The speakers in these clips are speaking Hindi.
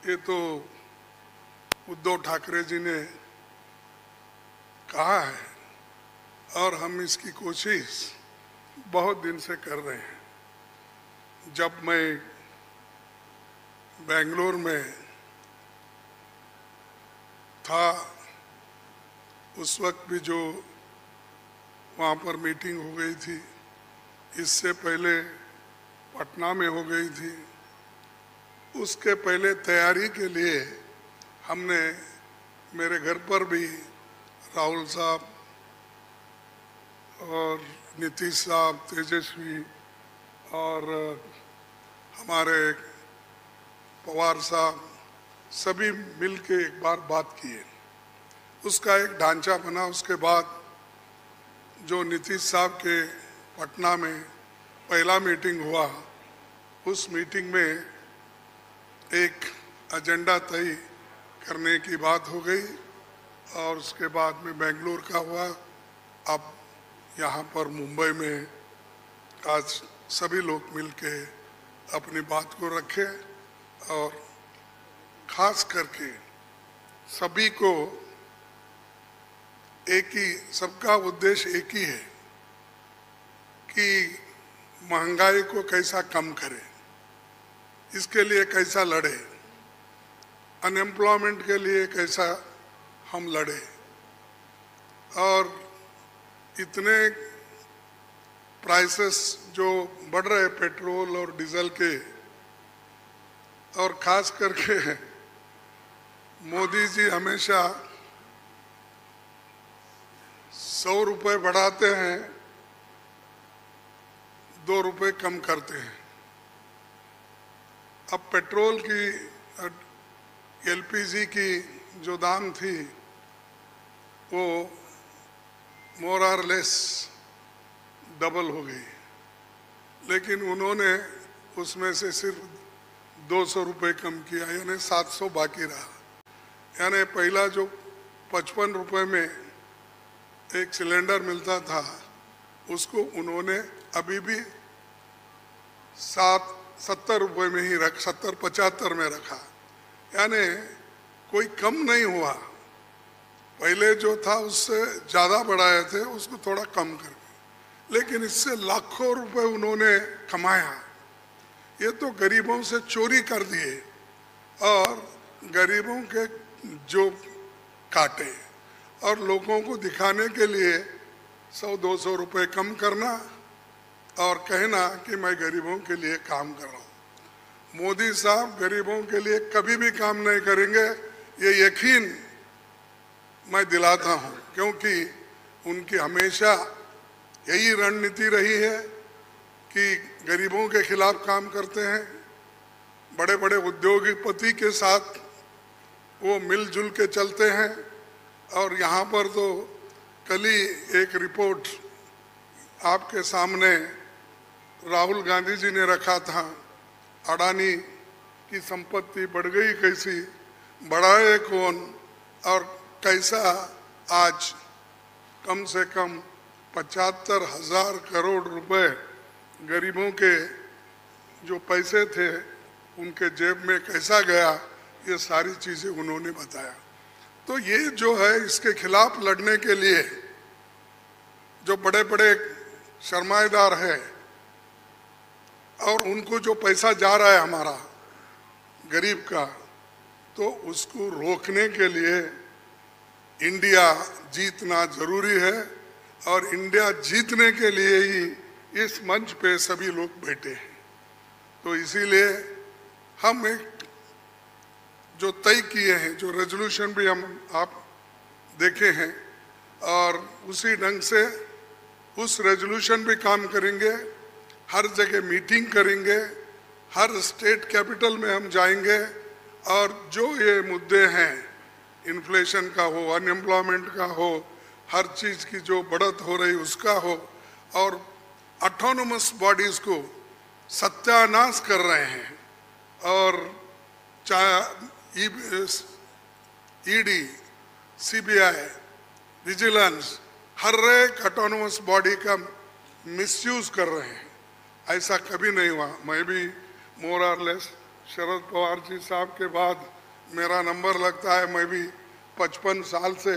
ये तो उद्धव ठाकरे जी ने कहा है और हम इसकी कोशिश बहुत दिन से कर रहे हैं। जब मैं बेंगलोर में था उस वक्त भी जो वहाँ पर मीटिंग हो गई थी, इससे पहले पटना में हो गई थी, उसके पहले तैयारी के लिए हमने मेरे घर पर भी राहुल साहब और नीतीश साहब, तेजस्वी और हमारे पवार साहब सभी मिलके एक बार बात किए। उसका एक ढांचा बना। उसके बाद जो नीतीश साहब के पटना में पहला मीटिंग हुआ, उस मीटिंग में एक एजेंडा तय करने की बात हो गई और उसके बाद में बेंगलोर का हुआ। अब यहाँ पर मुंबई में आज सभी लोग मिलके अपनी बात को रखे और खास करके सभी को एक ही, सबका उद्देश्य एक ही है कि महंगाई को कैसा कम करें, इसके लिए कैसा लड़े, अनएम्प्लॉयमेंट के लिए कैसा हम लड़े। और इतने प्राइसेस जो बढ़ रहे पेट्रोल और डीजल के, और खास करके मोदी जी हमेशा 100 रुपये बढ़ाते हैं, 2 रुपये कम करते हैं। अब पेट्रोल की, एलपीजी की जो दाम थी वो मोर और लेस डबल हो गई, लेकिन उन्होंने उसमें से सिर्फ 200 रुपये कम किया, यानी 700 बाकी रहा। यानी पहला जो 55 रुपये में एक सिलेंडर मिलता था, उसको उन्होंने अभी भी 70 रुपये में ही 70-75 में रखा। यानी कोई कम नहीं हुआ। पहले जो था उससे ज़्यादा बढ़ाए थे, उसको थोड़ा कम करके, लेकिन इससे लाखों रुपए उन्होंने कमाया। ये तो गरीबों से चोरी कर दिए और गरीबों के जो काटे, और लोगों को दिखाने के लिए 100-200 रुपये कम करना और कहना कि मैं गरीबों के लिए काम कर रहा हूँ। मोदी साहब गरीबों के लिए कभी भी काम नहीं करेंगे, ये यकीन मैं दिलाता हूँ, क्योंकि उनकी हमेशा यही रणनीति रही है कि गरीबों के खिलाफ काम करते हैं। बड़े बड़े उद्योगपति के साथ वो मिलजुल के चलते हैं। और यहाँ पर तो कल ही एक रिपोर्ट आपके सामने राहुल गांधी जी ने रखा था, अडानी की संपत्ति बढ़ गई कैसी, बढ़ाए कौन, और कैसा आज कम से कम 75,000 करोड़ रुपए गरीबों के जो पैसे थे उनके जेब में कैसा गया, ये सारी चीज़ें उन्होंने बताया। तो ये जो है, इसके खिलाफ लड़ने के लिए जो बड़े बड़े सरमाएदार हैं और उनको जो पैसा जा रहा है हमारा गरीब का, तो उसको रोकने के लिए इंडिया जीतना जरूरी है। और इंडिया जीतने के लिए ही इस मंच पे सभी लोग बैठे हैं। तो इसीलिए हम एक जो तय किए हैं, जो रेजोल्यूशन भी हम आप देखे हैं, और उसी ढंग से उस रेजोल्यूशन भी काम करेंगे। हर जगह मीटिंग करेंगे, हर स्टेट कैपिटल में हम जाएंगे और जो ये मुद्दे हैं, इन्फ्लेशन का हो, अनएम्प्लॉयमेंट का हो, हर चीज़ की जो बढ़त हो रही उसका हो, और ऑटोनोमस बॉडीज़ को सत्यानाश कर रहे हैं। और चाहे ईडी, सीबीआई, विजिलेंस, हर एक ऑटोनोमस बॉडी का मिसयूज कर रहे हैं। ऐसा कभी नहीं हुआ। मैं भी मोर और लेस शरद पवार जी साहब के बाद मेरा नंबर लगता है। मैं भी 55 साल से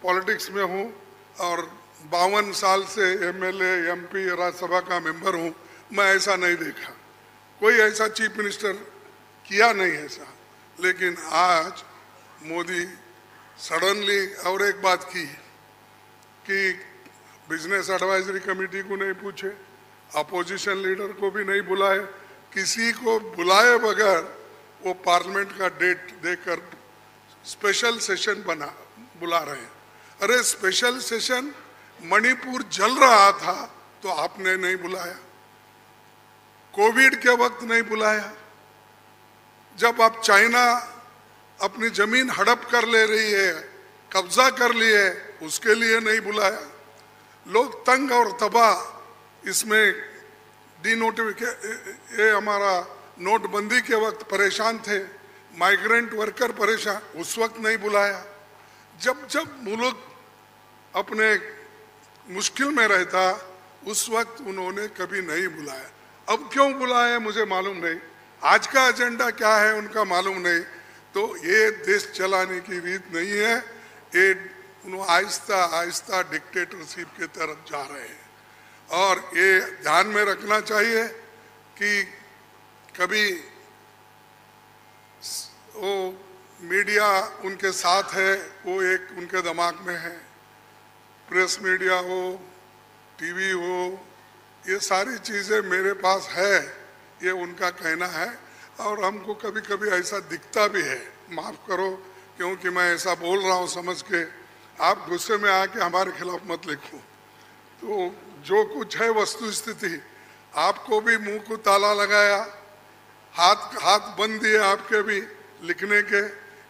पॉलिटिक्स में हूँ और 52 साल से एमएलए, एमपी, राज्यसभा का मेंबर हूँ। मैं ऐसा नहीं देखा, कोई ऐसा चीफ मिनिस्टर किया नहीं ऐसा। लेकिन आज मोदी सडनली और एक बात की कि बिजनेस एडवाइजरी कमेटी को नहीं पूछे, अपोजिशन लीडर को भी नहीं बुलाए, किसी को बुलाए बगैर वो पार्लियामेंट का डेट देकर स्पेशल सेशन बुला रहे हैं। अरे स्पेशल सेशन, मणिपुर जल रहा था तो आपने नहीं बुलाया, कोविड के वक्त नहीं बुलाया, जब आप चाइना अपनी जमीन हड़प कर ले रही है, कब्जा कर लिए, उसके लिए नहीं बुलाया। लोग तंग और तबाह इसमें ये हमारा नोटबंदी के वक्त परेशान थे, माइग्रेंट वर्कर परेशान, उस वक्त नहीं बुलाया। जब जब मुल्क अपने मुश्किल में रहता उस वक्त उन्होंने कभी नहीं बुलाया। अब क्यों बुलाया मुझे मालूम नहीं, आज का एजेंडा क्या है उनका मालूम नहीं। तो ये देश चलाने की रीत नहीं है, ये आहिस्ता आहिस्ता डिक्टेटरशिप की तरफ जा रहे हैं। और ये ध्यान में रखना चाहिए कि कभी वो मीडिया उनके साथ है, वो एक उनके दिमाग में है, प्रेस मीडिया हो, टीवी हो, ये सारी चीज़ें मेरे पास है, ये उनका कहना है। और हमको कभी कभी ऐसा दिखता भी है, माफ़ करो क्योंकि मैं ऐसा बोल रहा हूँ समझ के, आप गुस्से में आके हमारे खिलाफ मत लिखो। तो जो कुछ है वस्तु स्थिति, आपको भी मुंह को ताला लगाया, हाथ बंद दिए आपके भी लिखने के,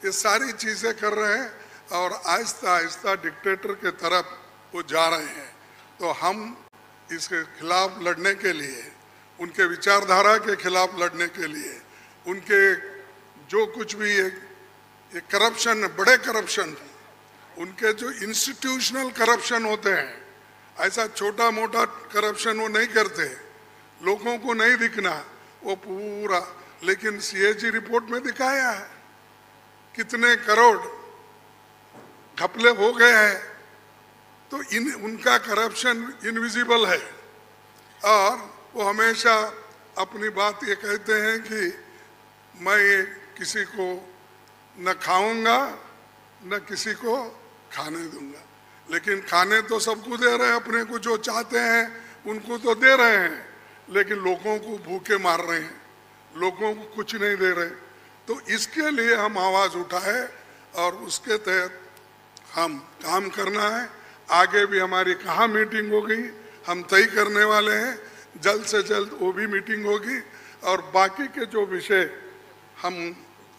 ये सारी चीज़ें कर रहे हैं और आहिस्ता आहिस्ता डिक्टेटर के तरफ वो जा रहे हैं। तो हम इसके खिलाफ लड़ने के लिए, उनके विचारधारा के खिलाफ लड़ने के लिए, उनके जो कुछ भी ये करप्शन, बड़े करप्शन, उनके जो इंस्टीट्यूशनल करप्शन होते हैं, ऐसा छोटा मोटा करप्शन वो नहीं करते, लोगों को नहीं दिखना वो पूरा। लेकिन सीएजी रिपोर्ट में दिखाया है कितने करोड़ घपले हो गए हैं। तो उनका करप्शन इनविजिबल है और वो हमेशा अपनी बात ये कहते हैं कि मैं ये किसी को न खाऊंगा न किसी को खाने दूंगा। लेकिन खाने तो सबको दे रहे हैं, अपने को जो चाहते हैं उनको तो दे रहे हैं, लेकिन लोगों को भूखे मार रहे हैं, लोगों को कुछ नहीं दे रहे। तो इसके लिए हम आवाज़ उठाए और उसके तहत हम काम करना है। आगे भी हमारी कहाँ मीटिंग होगी हम तय करने वाले हैं, जल्द से जल्द वो भी मीटिंग होगी। और बाकी के जो विषय हम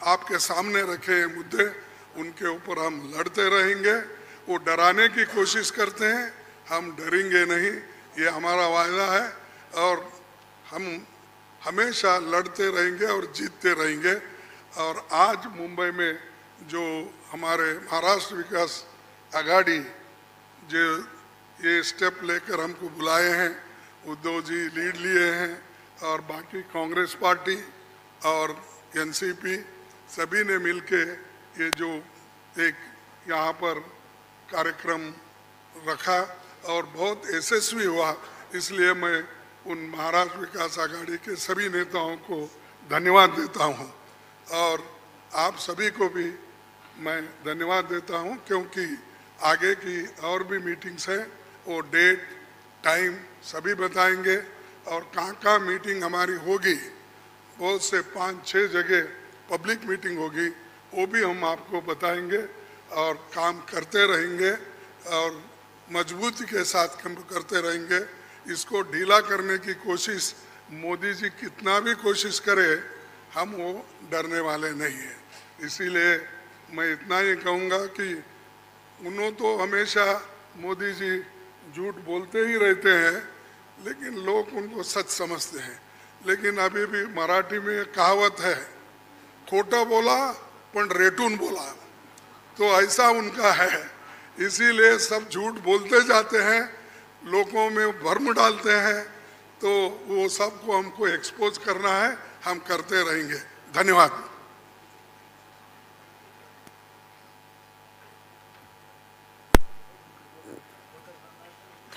आपके सामने रखे मुद्दे, उनके ऊपर हम लड़ते रहेंगे। वो डराने की कोशिश करते हैं, हम डरेंगे नहीं, ये हमारा वायदा है। और हम हमेशा लड़ते रहेंगे और जीतते रहेंगे। और आज मुंबई में जो हमारे महाराष्ट्र विकास आघाड़ी जो ये स्टेप लेकर हमको बुलाए हैं, उद्धव जी लीड लिए हैं और बाकी कांग्रेस पार्टी और एनसीपी सभी ने मिलके ये जो एक यहाँ पर कार्यक्रम रखा और बहुत यशस्वी हुआ। इसलिए मैं उन महाराष्ट्र विकास आघाड़ी के सभी नेताओं को धन्यवाद देता हूँ और आप सभी को भी मैं धन्यवाद देता हूँ, क्योंकि आगे की और भी मीटिंग्स हैं, वो डेट टाइम सभी बताएंगे और कहाँ मीटिंग हमारी होगी, बहुत से 5-6 जगह पब्लिक मीटिंग होगी, वो भी हम आपको बताएंगे और काम करते रहेंगे और मजबूती के साथ काम करते रहेंगे। इसको ढीला करने की कोशिश मोदी जी कितना भी कोशिश करे, हम वो डरने वाले नहीं हैं। इसीलिए मैं इतना ही कहूँगा कि उन्होंने तो हमेशा मोदी जी झूठ बोलते ही रहते हैं, लेकिन लोग उनको सच समझते हैं। लेकिन अभी भी मराठी में कहावत है, खोटा बोला पण रेटून बोला, तो ऐसा उनका है। इसीलिए सब झूठ बोलते जाते हैं, लोगों में भ्रम डालते हैं। तो वो सबको हमको एक्सपोज करना है, हम करते रहेंगे। धन्यवाद।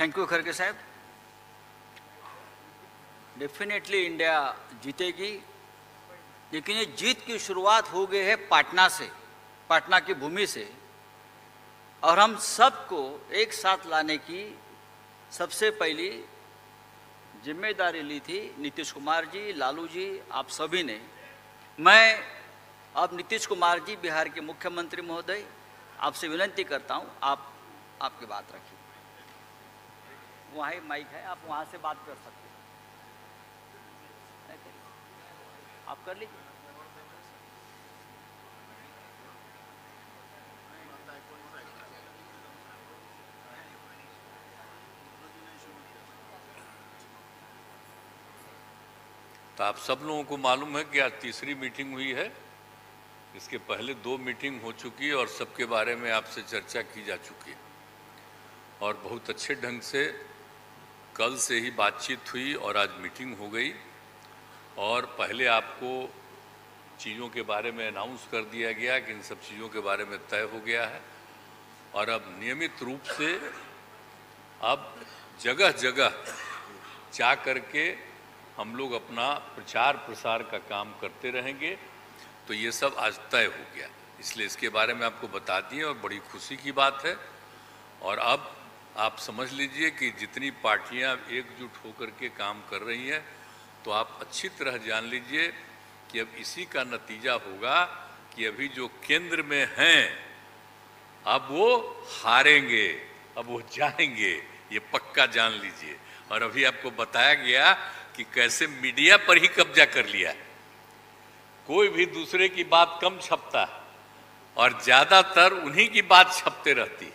थैंक यू खड़गे साहब। डेफिनेटली इंडिया जीतेगी, लेकिन ये जीत की शुरुआत हो गई है पाटना से, पाटना की भूमि से, और हम सबको एक साथ लाने की सबसे पहली जिम्मेदारी ली थी नीतीश कुमार जी, लालू जी, आप सभी ने। मैं अब नीतीश कुमार जी, बिहार के मुख्यमंत्री महोदय, आपसे विनती करता हूं, आप आपकी बात रखिए। वहाँ ही माइक है, आप वहाँ से बात कर सकते हैं, आप कर लीजिए। तो आप सब लोगों को मालूम है कि आज तीसरी मीटिंग हुई है। इसके पहले 2 मीटिंग हो चुकी है और सबके बारे में आपसे चर्चा की जा चुकी है, और बहुत अच्छे ढंग से कल से ही बातचीत हुई और आज मीटिंग हो गई। और पहले आपको चीज़ों के बारे में अनाउंस कर दिया गया कि इन सब चीज़ों के बारे में तय हो गया है, और अब नियमित रूप से अब जगह जगह जा करके हम लोग अपना प्रचार प्रसार का काम करते रहेंगे। तो ये सब आज तय हो गया, इसलिए इसके बारे में आपको बता दिए और बड़ी खुशी की बात है। और अब आप समझ लीजिए कि जितनी पार्टियां एकजुट होकर के काम कर रही हैं, तो आप अच्छी तरह जान लीजिए कि अब इसी का नतीजा होगा कि अभी जो केंद्र में हैं अब वो हारेंगे, अब वो जाएंगे, ये पक्का जान लीजिए। और अभी आपको बताया गया कि कैसे मीडिया पर ही कब्जा कर लिया, कोई भी दूसरे की बात कम छपता है और ज्यादातर उन्हीं की बात छपते रहती।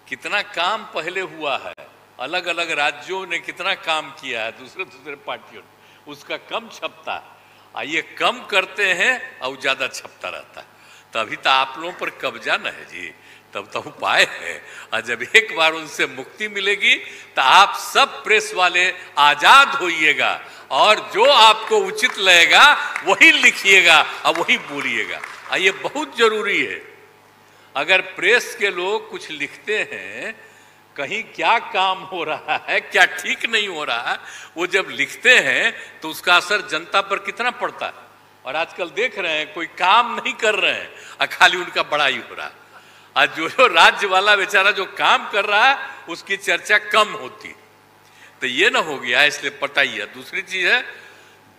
कितना काम पहले हुआ है, अलग अलग राज्यों ने कितना काम किया है, दूसरे दूसरे पार्टियों ने, उसका कम छपता है। ये कम करते हैं और ज्यादा छपता रहता है। तभी तो आप लोगों पर कब्जा न है जी, तब तो उपाय है। और जब एक बार उनसे मुक्ति मिलेगी तो आप सब प्रेस वाले आजाद होइएगा, और जो आपको उचित लगेगा वही लिखिएगा और वही बोलिएगा। ये बहुत जरूरी है। अगर प्रेस के लोग कुछ लिखते हैं, कहीं क्या काम हो रहा है, क्या ठीक नहीं हो रहा है, वो जब लिखते हैं तो उसका असर जनता पर कितना पड़ता है। और आजकल देख रहे हैं कोई काम नहीं कर रहे हैं और खाली उनका बड़ाई हो रहा है, और जो राज्य वाला बेचारा जो काम कर रहा है उसकी चर्चा कम होती। तो ये ना हो गया, इसलिए पता ही है। दूसरी चीज है,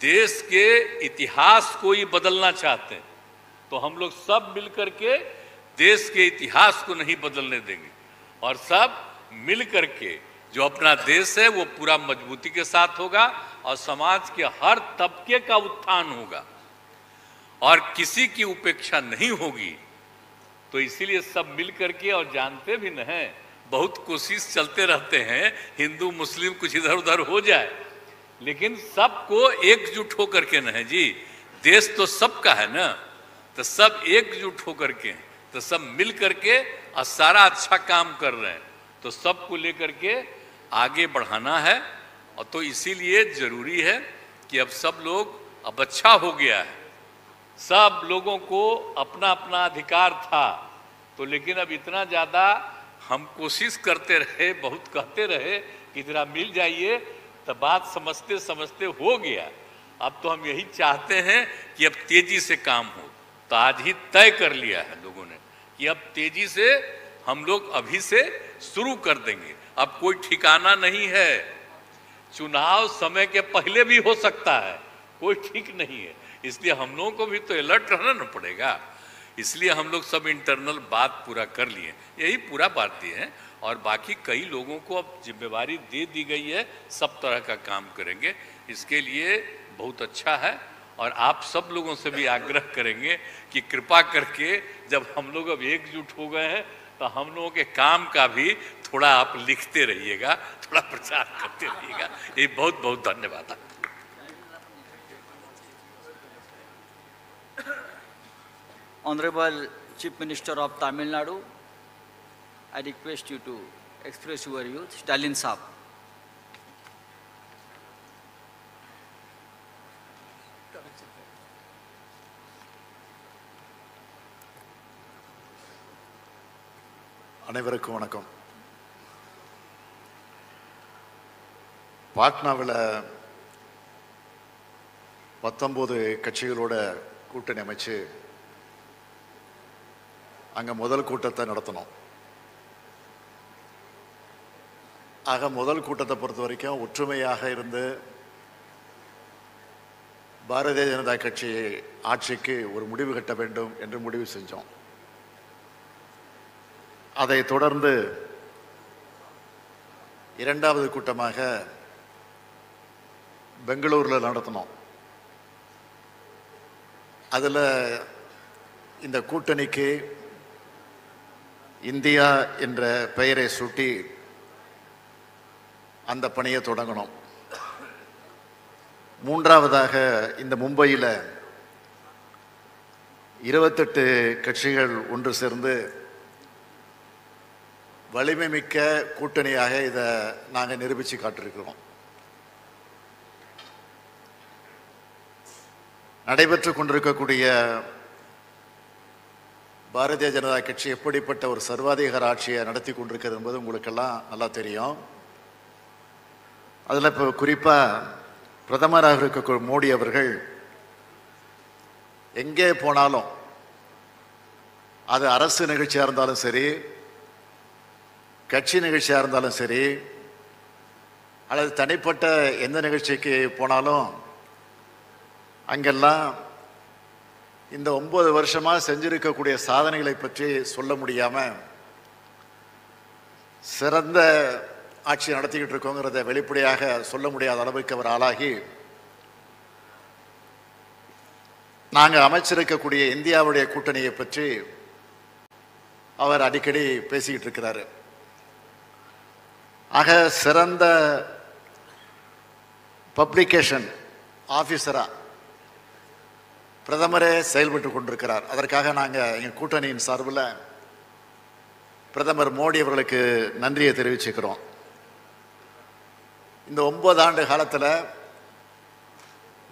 देश के इतिहास को ही बदलना चाहते हैं, तो हम लोग सब मिलकर के देश के इतिहास को नहीं बदलने देंगे, और सब मिल करके जो अपना देश है वो पूरा मजबूती के साथ होगा, और समाज के हर तबके का उत्थान होगा और किसी की उपेक्षा नहीं होगी। तो इसीलिए सब मिल करके, और जानते भी न हैं, बहुत कोशिश चलते रहते हैं हिंदू मुस्लिम कुछ इधर उधर हो जाए, लेकिन सबको एकजुट होकर के न है जी, देश तो सबका है ना, तो सब एकजुट होकर के, तो सब मिल करके और सारा अच्छा काम कर रहे हैं, तो सबको लेकर के आगे बढ़ाना है। और तो इसीलिए जरूरी है कि अब सब लोग, अब अच्छा हो गया है, सब लोगों को अपना अपना अधिकार था, तो लेकिन अब इतना ज़्यादा हम कोशिश करते रहे, बहुत कहते रहे कि जरा मिल जाइए, तो बात समझते समझते हो गया। अब तो हम यही चाहते हैं कि अब तेजी से काम हो। तो आज ही तय कर लिया है लोगों ने कि अब तेजी से हम लोग अभी से शुरू कर देंगे। अब कोई ठिकाना नहीं है, चुनाव समय के पहले भी हो सकता है, कोई ठीक नहीं है। इसलिए हम लोगों को भी तो अलर्ट रहना न पड़ेगा। इसलिए हम लोग सब इंटरनल बात पूरा कर लिए, यही पूरा बात दिए हैं। और बाकी कई लोगों को अब जिम्मेवारी दे दी गई है, सब तरह का काम करेंगे। इसके लिए बहुत अच्छा है, और आप सब लोगों से भी आग्रह करेंगे कि कृपा करके जब हम लोग अब एकजुट हो गए हैं, तो हम लोगों के काम का भी थोड़ा आप लिखते रहिएगा, थोड़ा प्रचार करते रहिएगा। ये बहुत बहुत धन्यवाद। Honorable Chief Minister of Tamil Nadu, I request you to express your views. Stalin Saab. அனைவருக்கும் வணக்கம். பாட்னாவில் 19 கட்சிகளோட கூட்டணி அமைச்சு அங்கே முதல் கூட்டத்தை நடத்தணும். ஆக முதல் கூட்டத்தை பொறுத்த வரைக்கும் ஒற்றுமையாக இருந்து பாரதிய ஜனதா கட்சி ஆட்சிக்கு ஒரு முடிவு கட்ட வேண்டும் என்று முடிவு செஞ்சோம். அதை தொடர்ந்து இரண்டாவது கூட்டமாக பெங்களூரில் நடத்தினோம். அதில் இந்த கூட்டணிக்கு இந்தியா என்ற பெயரை சூட்டி அந்த பணியை தொடங்கணும். மூன்றாவதாக இந்த மும்பையில் 28 கட்சிகள் ஒன்று சேர்ந்து வலிமை மிக்க கூட்டணியாக இதை நாங்கள் நிரூபித்து காட்டிருக்கிறோம். நடைபெற்று கொண்டிருக்கக்கூடிய பாரதிய ஜனதா கட்சி எப்படிப்பட்ட ஒரு சர்வாதிகார ஆட்சியை நடத்தி கொண்டிருக்கிறது என்பது உங்களுக்கெல்லாம் நல்லா தெரியும். அதில் இப்போ குறிப்பாக பிரதமராக இருக்க மோடி அவர்கள் எங்கே போனாலும், அது அரசு நிகழ்ச்சியாக இருந்தாலும் சரி, கட்சி நிகழ்ச்சியாக இருந்தாலும் சரி, அல்லது தனிப்பட்ட எந்த நிகழ்ச்சிக்கு போனாலும் அங்கெல்லாம் இந்த 9 வருஷமாக செஞ்சிருக்கக்கூடிய சாதனைகளை பற்றி சொல்ல முடியாமல் சிறந்த ஆட்சி நடத்திக்கிட்டு இருக்கோங்கிறத வெளிப்படையாக சொல்ல முடியாத அளவுக்கு அவர் ஆளாகி நாங்கள் அமைச்சிருக்கக்கூடிய இந்தியாவுடைய கூட்டணியை பற்றி அவர் அடிக்கடி பேசிக்கிட்டு இருக்கிறாரு. ஆக சிறந்த பப்ளிகேஷன் ஆஃபீஸராக பிரதமரே செயல்பட்டு கொண்டிருக்கிறார். அதற்காக நாங்கள் எங்கள் கூட்டணியின் சார்பில் பிரதமர் மோடி அவர்களுக்கு நன்றியை தெரிவிச்சுக்கிறோம். இந்த 9 ஆண்டு காலத்தில்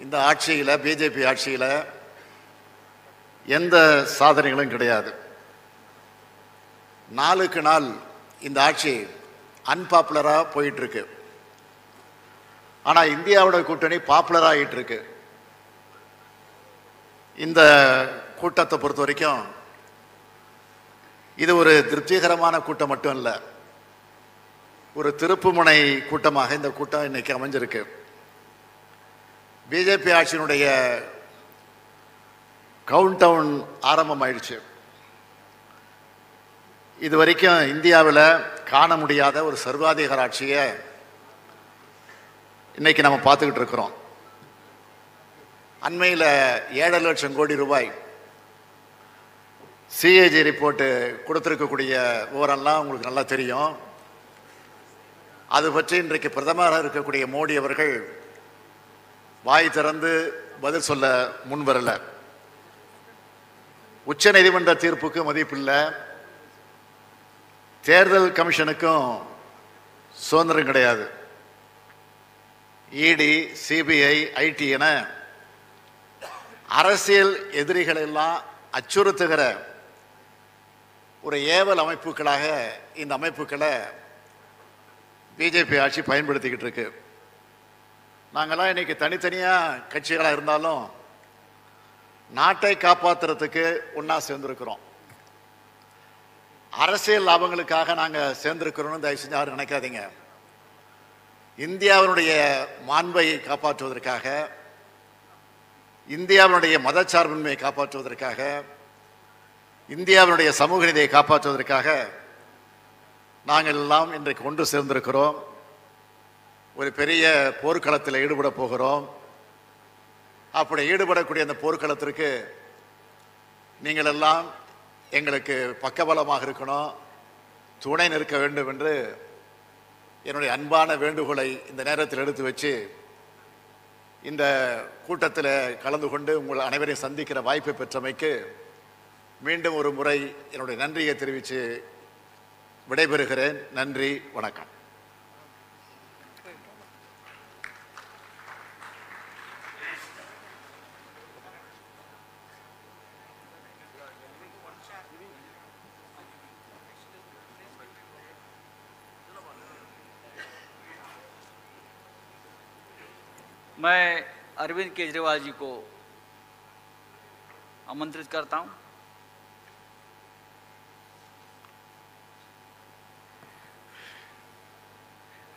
இந்த ஆட்சியில், பிஜேபி ஆட்சியில் எந்த சாதனைகளும் கிடையாது. நாளுக்கு நாள் இந்த ஆட்சி அன்பாப்புலராக போயிட்டுருக்கு. ஆனால் இந்தியாவோட கூட்டணி பாப்புலராக ஆகிட்டு இருக்கு. இந்த கூட்டத்தை பொறுத்த வரைக்கும் இது ஒரு திருப்திகரமான கூட்டம் மட்டும் இல்லை, ஒரு திருப்புமுனை கூட்டமாக இந்த கூட்டம் இன்னைக்கு அமைஞ்சிருக்கு. பிஜேபி ஆட்சியினுடைய கவுண்ட் டவுன் ஆரம்பமாயிடுச்சு. இது வரைக்கும் இந்தியாவில் காண முடியாத ஒரு சர்வாதிகார ஆட்சியை இன்னைக்கு நம்ம பார்த்துக்கிட்டு இருக்கிறோம். அண்மையில் 7 லட்சம் கோடி ரூபாய் சிஏஜி ரிப்போர்ட்டு கொடுத்துருக்கக்கூடிய விவரம்லாம் உங்களுக்கு நல்லா தெரியும். அது பற்றி இன்றைக்கு பிரதமராக இருக்கக்கூடிய மோடி அவர்கள் வாய் திறந்து பதில் சொல்ல முன்வரல. உச்ச நீதிமன்ற தீர்ப்புக்கு மதிப்பில்லை, தேர்தல் கமிஷனுக்கும் சுதந்திரம் கிடையாது. இடி, சிபிஐ, ஐடி என அரசியல் எதிரிகளெல்லாம் அச்சுறுத்துகிற ஒரு ஏவல் அமைப்புகளாக இந்த அமைப்புகளை பிஜேபி ஆட்சி பயன்படுத்திக்கிட்டு இருக்கு. நாங்கள்லாம் இன்னைக்கு தனித்தனியாக கட்சிகளாக இருந்தாலும் நாட்டை காப்பாற்றுறதுக்கு ஒன்றா சேர்ந்துருக்கிறோம். அரசியல் லாபங்களுக்காக நாங்கள் சேர்ந்திருக்கிறோம்னு தயவு செஞ்சு யாரும் நினைக்காதீங்க. இந்தியாவினுடைய மாண்பை காப்பாற்றுவதற்காக, இந்தியாவினுடைய மதச்சார்பின்மையை காப்பாற்றுவதற்காக, இந்தியாவினுடைய சமூக நீதியை காப்பாற்றுவதற்காக நாங்கள் எல்லாம் இன்றைக்கு ஒன்று சேர்ந்திருக்கிறோம். ஒரு பெரிய போர்க்களத்தில் ஈடுபட போகிறோம். அப்படி ஈடுபடக்கூடிய அந்த போர்க்களத்திற்கு நீங்கள் எல்லாம் எங்களுக்கு பக்கபலமாக இருக்கணும், துணை நிற்க வேண்டும் என்று என்னுடைய அன்பான வேண்டுகோளை இந்த நேரத்தில் எடுத்து வச்சு இந்த கூட்டத்தில் கலந்து கொண்டு உங்கள் அனைவரையும் சந்திக்கிற வாய்ப்பை பெற்றமைக்கு மீண்டும் ஒரு முறை என்னுடைய நன்றியை தெரிவித்து விடைபெறுகிறேன். நன்றி, வணக்கம். मैं अरविंद केजरीवाल जी को आमंत्रित करता हूं।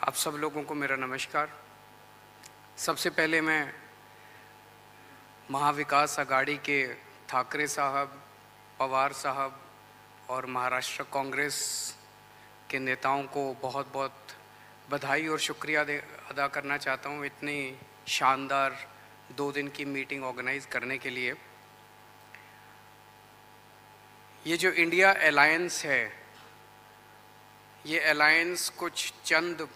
आप सब लोगों को मेरा नमस्कार। सबसे पहले मैं महाविकास आघाड़ी के ठाकरे साहब, पवार साहब और महाराष्ट्र कांग्रेस के नेताओं को बहुत बहुत बधाई और शुक्रिया अदा करना चाहता हूं इतनी शानदार 2 दिन की मीटिंग ऑर्गेनाइज करने के लिए। ये जो इंडिया अलायंस है, ये अलायंस कुछ चंद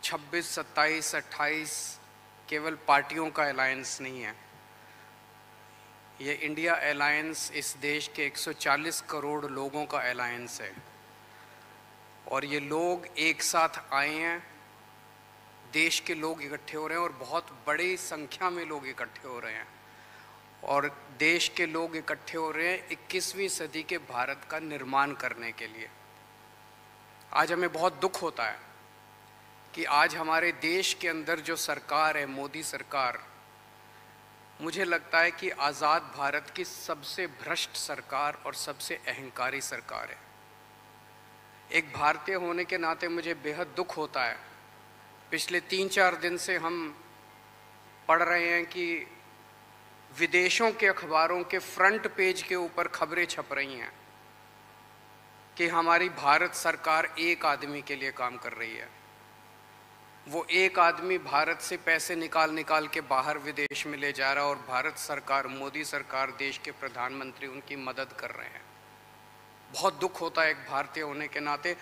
26, 27, 28 केवल पार्टियों का अलायंस नहीं है। ये इंडिया अलायंस इस देश के 140 करोड़ लोगों का अलायंस है और ये लोग एक साथ आए हैं। देश के लोग इकट्ठे हो रहे हैं और बहुत बड़ी संख्या में लोग इकट्ठे हो रहे हैं और देश के लोग इकट्ठे हो रहे हैं 21वीं सदी के भारत का निर्माण करने के लिए। आज हमें बहुत दुख होता है कि आज हमारे देश के अंदर जो सरकार है, मोदी सरकार, मुझे लगता है कि आज़ाद भारत की सबसे भ्रष्ट सरकार और सबसे अहंकारी सरकार है। एक भारतीय होने के नाते मुझे बेहद दुख होता है। पिछले 3-4 दिन से हम पढ़ रहे हैं कि विदेशों के अखबारों के फ्रंट पेज के ऊपर खबरें छप रही हैं कि हमारी भारत सरकार एक आदमी के लिए काम कर रही है। वो एक आदमी भारत से पैसे निकाल के बाहर विदेश में ले जा रहा है और भारत सरकार, मोदी सरकार, देश के प्रधानमंत्री उनकी मदद कर रहे हैं। बहुत दुख होता है एक भारतीय होने के नाते।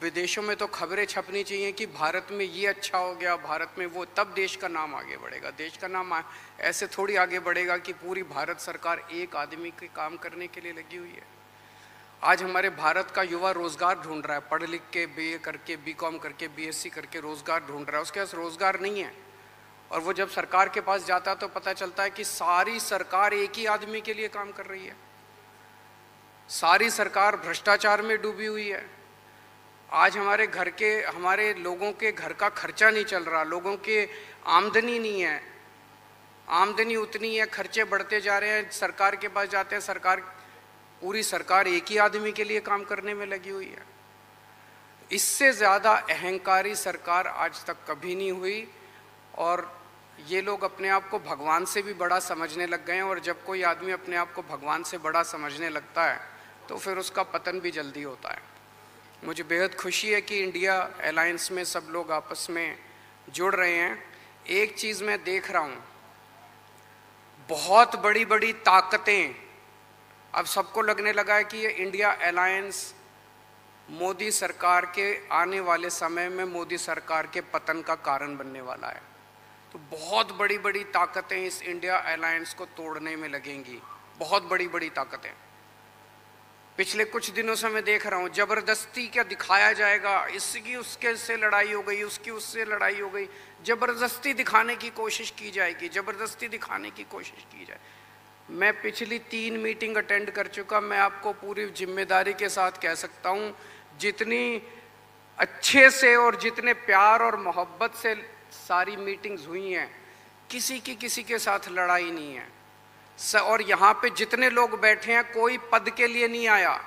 विदेशों में तो खबरें छपनी चाहिए कि भारत में ये अच्छा हो गया, भारत में वो, तब देश का नाम आगे बढ़ेगा। देश का नाम ऐसे थोड़ी आगे बढ़ेगा कि पूरी भारत सरकार एक आदमी के काम करने के लिए लगी हुई है। आज हमारे भारत का युवा रोजगार ढूंढ रहा है, पढ़ लिख के BA करके, BCom करके, BSc करके रोजगार ढूंढ रहा है। उसके पास रोजगार नहीं है और वो जब सरकार के पास जाता है तो पता चलता है कि सारी सरकार एक ही आदमी के लिए काम कर रही है। सारी सरकार भ्रष्टाचार में डूबी हुई है। आज हमारे लोगों के घर का खर्चा नहीं चल रहा, लोगों के आमदनी नहीं है, आमदनी उतनी है, खर्चे बढ़ते जा रहे हैं। सरकार के पास जाते हैं, पूरी सरकार एक ही आदमी के लिए काम करने में लगी हुई है। इससे ज़्यादा अहंकारी सरकार आज तक कभी नहीं हुई और ये लोग अपने आप को भगवान से भी बड़ा समझने लग गए हैं और जब कोई आदमी अपने आप को भगवान से बड़ा समझने लगता है तो फिर उसका पतन भी जल्दी होता है। मुझे बेहद खुशी है कि इंडिया अलायंस में सब लोग आपस में जुड़ रहे हैं। एक चीज़ मैं देख रहा हूँ, बहुत बड़ी बड़ी ताकतें, अब सबको लगने लगा है कि ये इंडिया अलायंस मोदी सरकार के आने वाले समय में मोदी सरकार के पतन का कारण बनने वाला है। तो बहुत बड़ी बड़ी ताकतें इस इंडिया अलायंस को तोड़ने में लगेंगी, बहुत बड़ी बड़ी ताकतें। पिछले कुछ दिनों से मैं देख रहा हूँ जबरदस्ती क्या दिखाया जाएगा, इसकी उसके से लड़ाई हो गई, उसकी उससे लड़ाई हो गई, जबरदस्ती दिखाने की कोशिश की जाएगी, जबरदस्ती दिखाने की कोशिश की जाए। मैं पिछली 3 मीटिंग अटेंड कर चुका, मैं आपको पूरी जिम्मेदारी के साथ कह सकता हूँ, जितनी अच्छे से और जितने प्यार और मोहब्बत से सारी मीटिंग्स हुई हैं, किसी के साथ लड़ाई नहीं है। और यहाँ पे जितने लोग बैठे हैं कोई पद के लिए नहीं आया,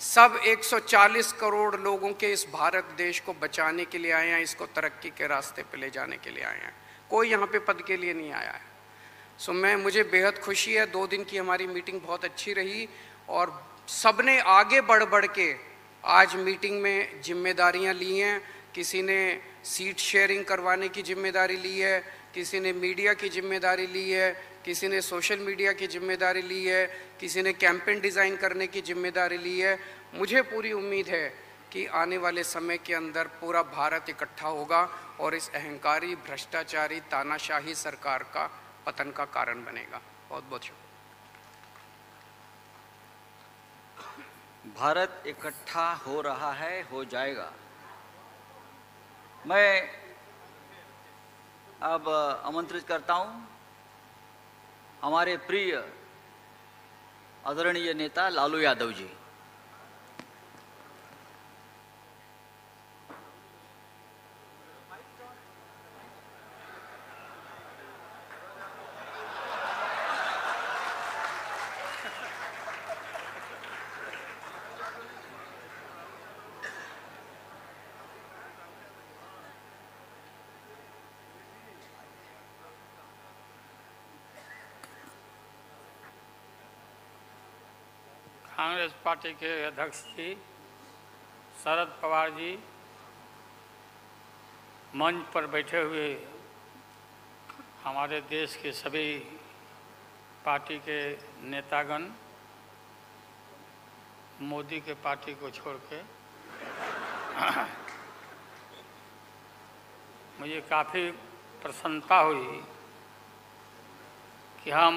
सब 140 करोड़ लोगों के इस भारत देश को बचाने के लिए आए हैं, इसको तरक्की के रास्ते पे ले जाने के लिए आए हैं। कोई यहाँ पे पद के लिए नहीं आया है। मुझे बेहद खुशी है, 2 दिन की हमारी मीटिंग बहुत अच्छी रही और सबने आगे बढ़ के आज मीटिंग में जिम्मेदारियाँ ली हैं। किसी ने सीट शेयरिंग करवाने की जिम्मेदारी ली है, किसी ने मीडिया की जिम्मेदारी ली है, किसी ने सोशल मीडिया की जिम्मेदारी ली है, किसी ने कैंपेन डिज़ाइन करने की जिम्मेदारी ली है। मुझे पूरी उम्मीद है कि आने वाले समय के अंदर पूरा भारत इकट्ठा होगा और इस अहंकारी, भ्रष्टाचारी, तानाशाही सरकार का पतन का कारण बनेगा। बहुत बहुत शुक्रिया। भारत इकट्ठा हो रहा है, हो जाएगा। मैं अब आमंत्रित करता हूं हमारे प्रिय आदरणीय नेता लालू यादव जी। कांग्रेस पार्टी के अध्यक्ष जी शरद पवार जी, मंच पर बैठे हुए हमारे देश के सभी पार्टी के नेतागण, मोदी के पार्टी को छोड़ के, मुझे काफ़ी प्रसन्नता हुई कि हम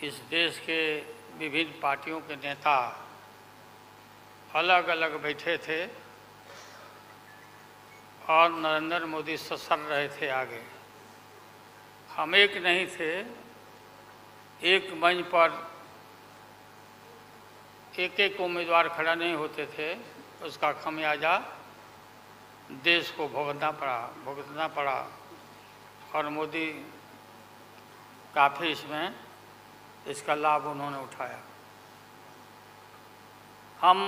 इस देश के विभिन्न पार्टियों के नेता अलग अलग बैठे थे और नरेंद्र मोदी ससर रहे थे आगे। हम एक नहीं थे, एक मंच पर एक एक उम्मीदवार खड़ा नहीं होते थे, उसका खमियाजा देश को भुगतना पड़ा और मोदी काफ़ी इसका लाभ उन्होंने उठाया। हम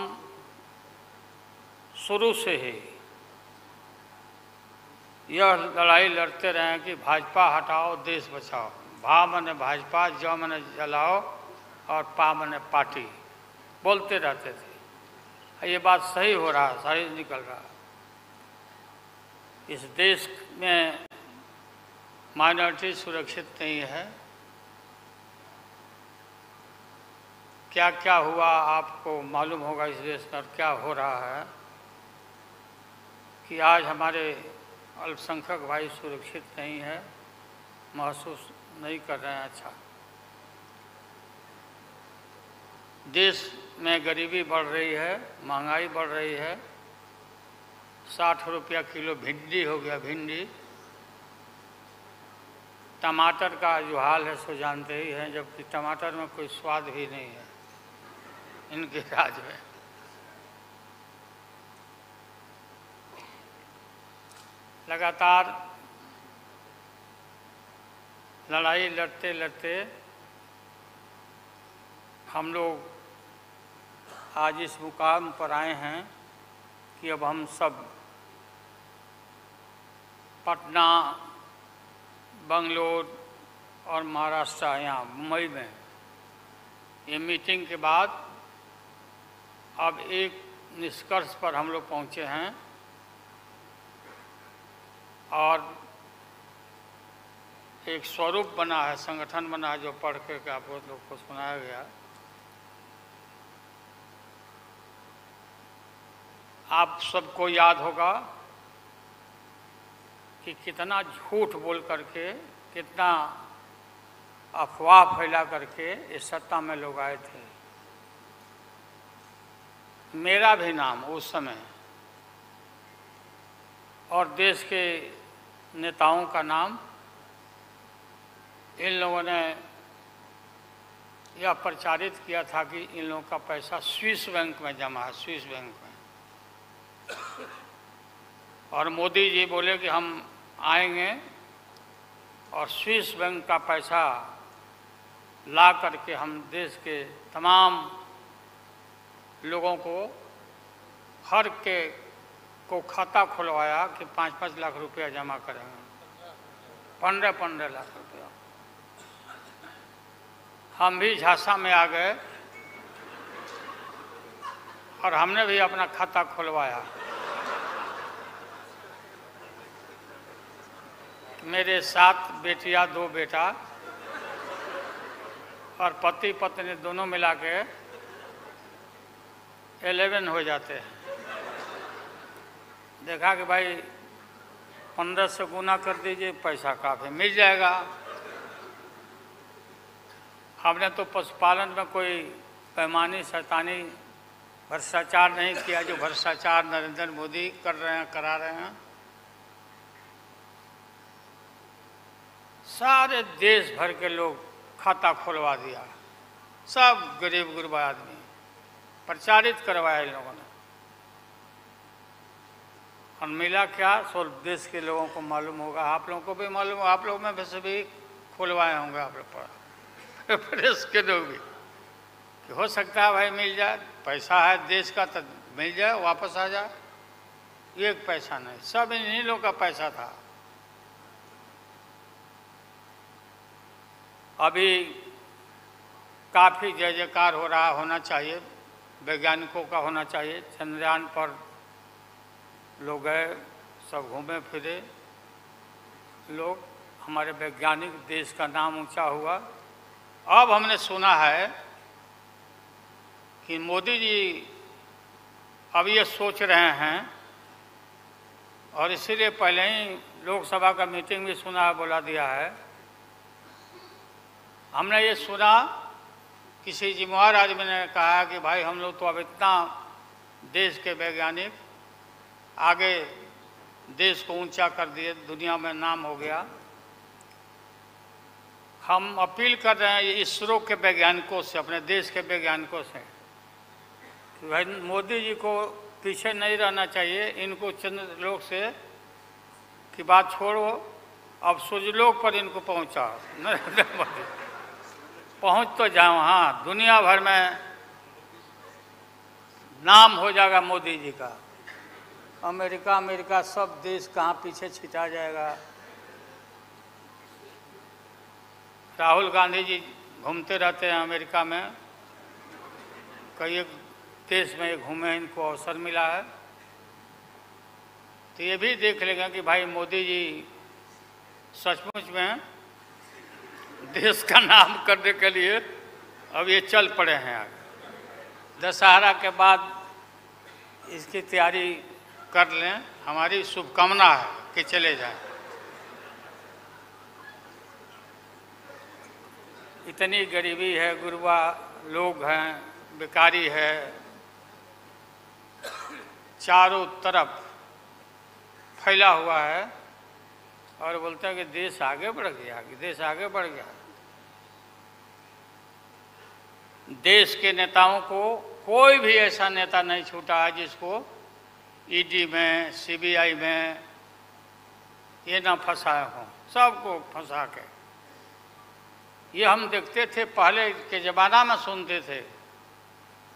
शुरू से ही यह लड़ाई लड़ते रहे कि भाजपा हटाओ देश बचाओ। भा मने भाजपा, ज मने जलाओ और पा मने पार्टी, बोलते रहते थे। ये बात सही हो रहा, सही निकल रहा। इस देश में माइनॉरिटी सुरक्षित नहीं है। क्या क्या हुआ आपको मालूम होगा इस देश में, क्या हो रहा है कि आज हमारे अल्पसंख्यक भाई सुरक्षित नहीं है, महसूस नहीं कर रहे हैं। अच्छा, देश में गरीबी बढ़ रही है, महंगाई बढ़ रही है। 60 रुपया किलो भिंडी हो गया, भिंडी। टमाटर का जो हाल है सो जानते ही हैं, जबकि टमाटर में कोई स्वाद भी नहीं है इनके राज में। लगातार लड़ाई लड़ते लड़ते हम लोग आज इस मुकाम पर आए हैं कि अब हम सब पटना, बंगलोर और महाराष्ट्र, यहाँ मुंबई में ये मीटिंग के बाद अब एक निष्कर्ष पर हम लोग पहुँचे हैं और एक स्वरूप बना है, संगठन बना है, जो पढ़ के आप लोग को सुनाया गया। आप सबको याद होगा कि कितना झूठ बोल करके, कितना अफवाह फैला करके इस सत्ता में लोग आए थे। मेरा भी नाम उस समय और देश के नेताओं का नाम इन लोगों ने यह प्रचारित किया था कि इन लोगों का पैसा स्विस बैंक में जमा है, स्विस बैंक में। और मोदी जी बोले कि हम आएंगे और स्विस बैंक का पैसा ला करके हम देश के तमाम लोगों को, हर के को खाता खुलवाया कि 5-5 लाख रुपया जमा करेंगे, 15-15 लाख रुपया। हम भी झांसा में आ गए और हमने भी अपना खाता खुलवाया। मेरे 7 बेटियां, 2 बेटा और पति पत्नी दोनों मिला के 11 हो जाते हैं। देखा कि भाई 15 से गुना कर दीजिए, पैसा काफ़ी मिल जाएगा। हमने तो पशुपालन में कोई पैमानी शैतानी भ्रष्टाचार नहीं किया जो भ्रष्टाचार नरेंद्र मोदी कर रहे हैं, करा रहे हैं। सारे देश भर के लोग खाता खुलवा दिया, सब गरीब गुरबा आदमी प्रचारित करवाया इन लोगों ने। और मिला क्या, सो देश के लोगों को मालूम होगा, आप लोगों को भी मालूम होगा, आप लोग में वैसे भी खुलवाए होंगे आप लोग पर, प्रेस के लोग भी, कि हो सकता है भाई मिल जाए, पैसा है देश का तो मिल जाए, वापस आ जाए। एक पैसा नहीं, सब इन्हीं लोगों का पैसा था। अभी काफ़ी जय जयकार हो रहा होना चाहिए, वैज्ञानिकों का होना चाहिए। चंद्रयान पर लोग गए, सब घूमे फिरे लोग, हमारे वैज्ञानिक, देश का नाम ऊंचा हुआ। अब हमने सुना है कि मोदी जी अब ये सोच रहे हैं, और इसीलिए पहले ही लोकसभा का मीटिंग भी सुना है, बुला दिया है। हमने ये सुना, किसी जिम्मेवार आदमी ने कहा कि भाई हम लोग तो अब इतना देश के वैज्ञानिक आगे देश को ऊंचा कर दिए, दुनिया में नाम हो गया। हम अपील कर रहे हैं इसरो के वैज्ञानिकों से, अपने देश के वैज्ञानिकों से, कि भाई मोदी जी को पीछे नहीं रहना चाहिए। इनको चंद्रलोक से की बात छोड़ो, अब सूर्यलोक पर इनको पहुंचाओ। नरेंद्र मोदी पहुंच तो जाओ, हाँ, दुनिया भर में नाम हो जाएगा मोदी जी का। अमेरिका सब देश कहाँ पीछे छिटा जाएगा। राहुल गांधी जी घूमते रहते हैं अमेरिका में, कई देश में घूमे, इनको अवसर मिला है। तो ये भी देख लेंगे कि भाई मोदी जी सचमुच में देश का नाम करने के लिए अब ये चल पड़े हैं आगे। दशहरा के बाद इसकी तैयारी कर लें, हमारी शुभकामना है कि चले जाएं। इतनी गरीबी है, गुरबा लोग हैं, बेकारी है, चारों तरफ फैला हुआ है, और बोलते हैं कि देश आगे बढ़ गया, कि देश आगे बढ़ गया। देश के नेताओं को कोई भी ऐसा नेता नहीं छूटा है जिसको ईडी में, सीबीआई में ये ना फंसाए हों, सबको फंसा के। ये हम देखते थे, पहले के ज़माना में सुनते थे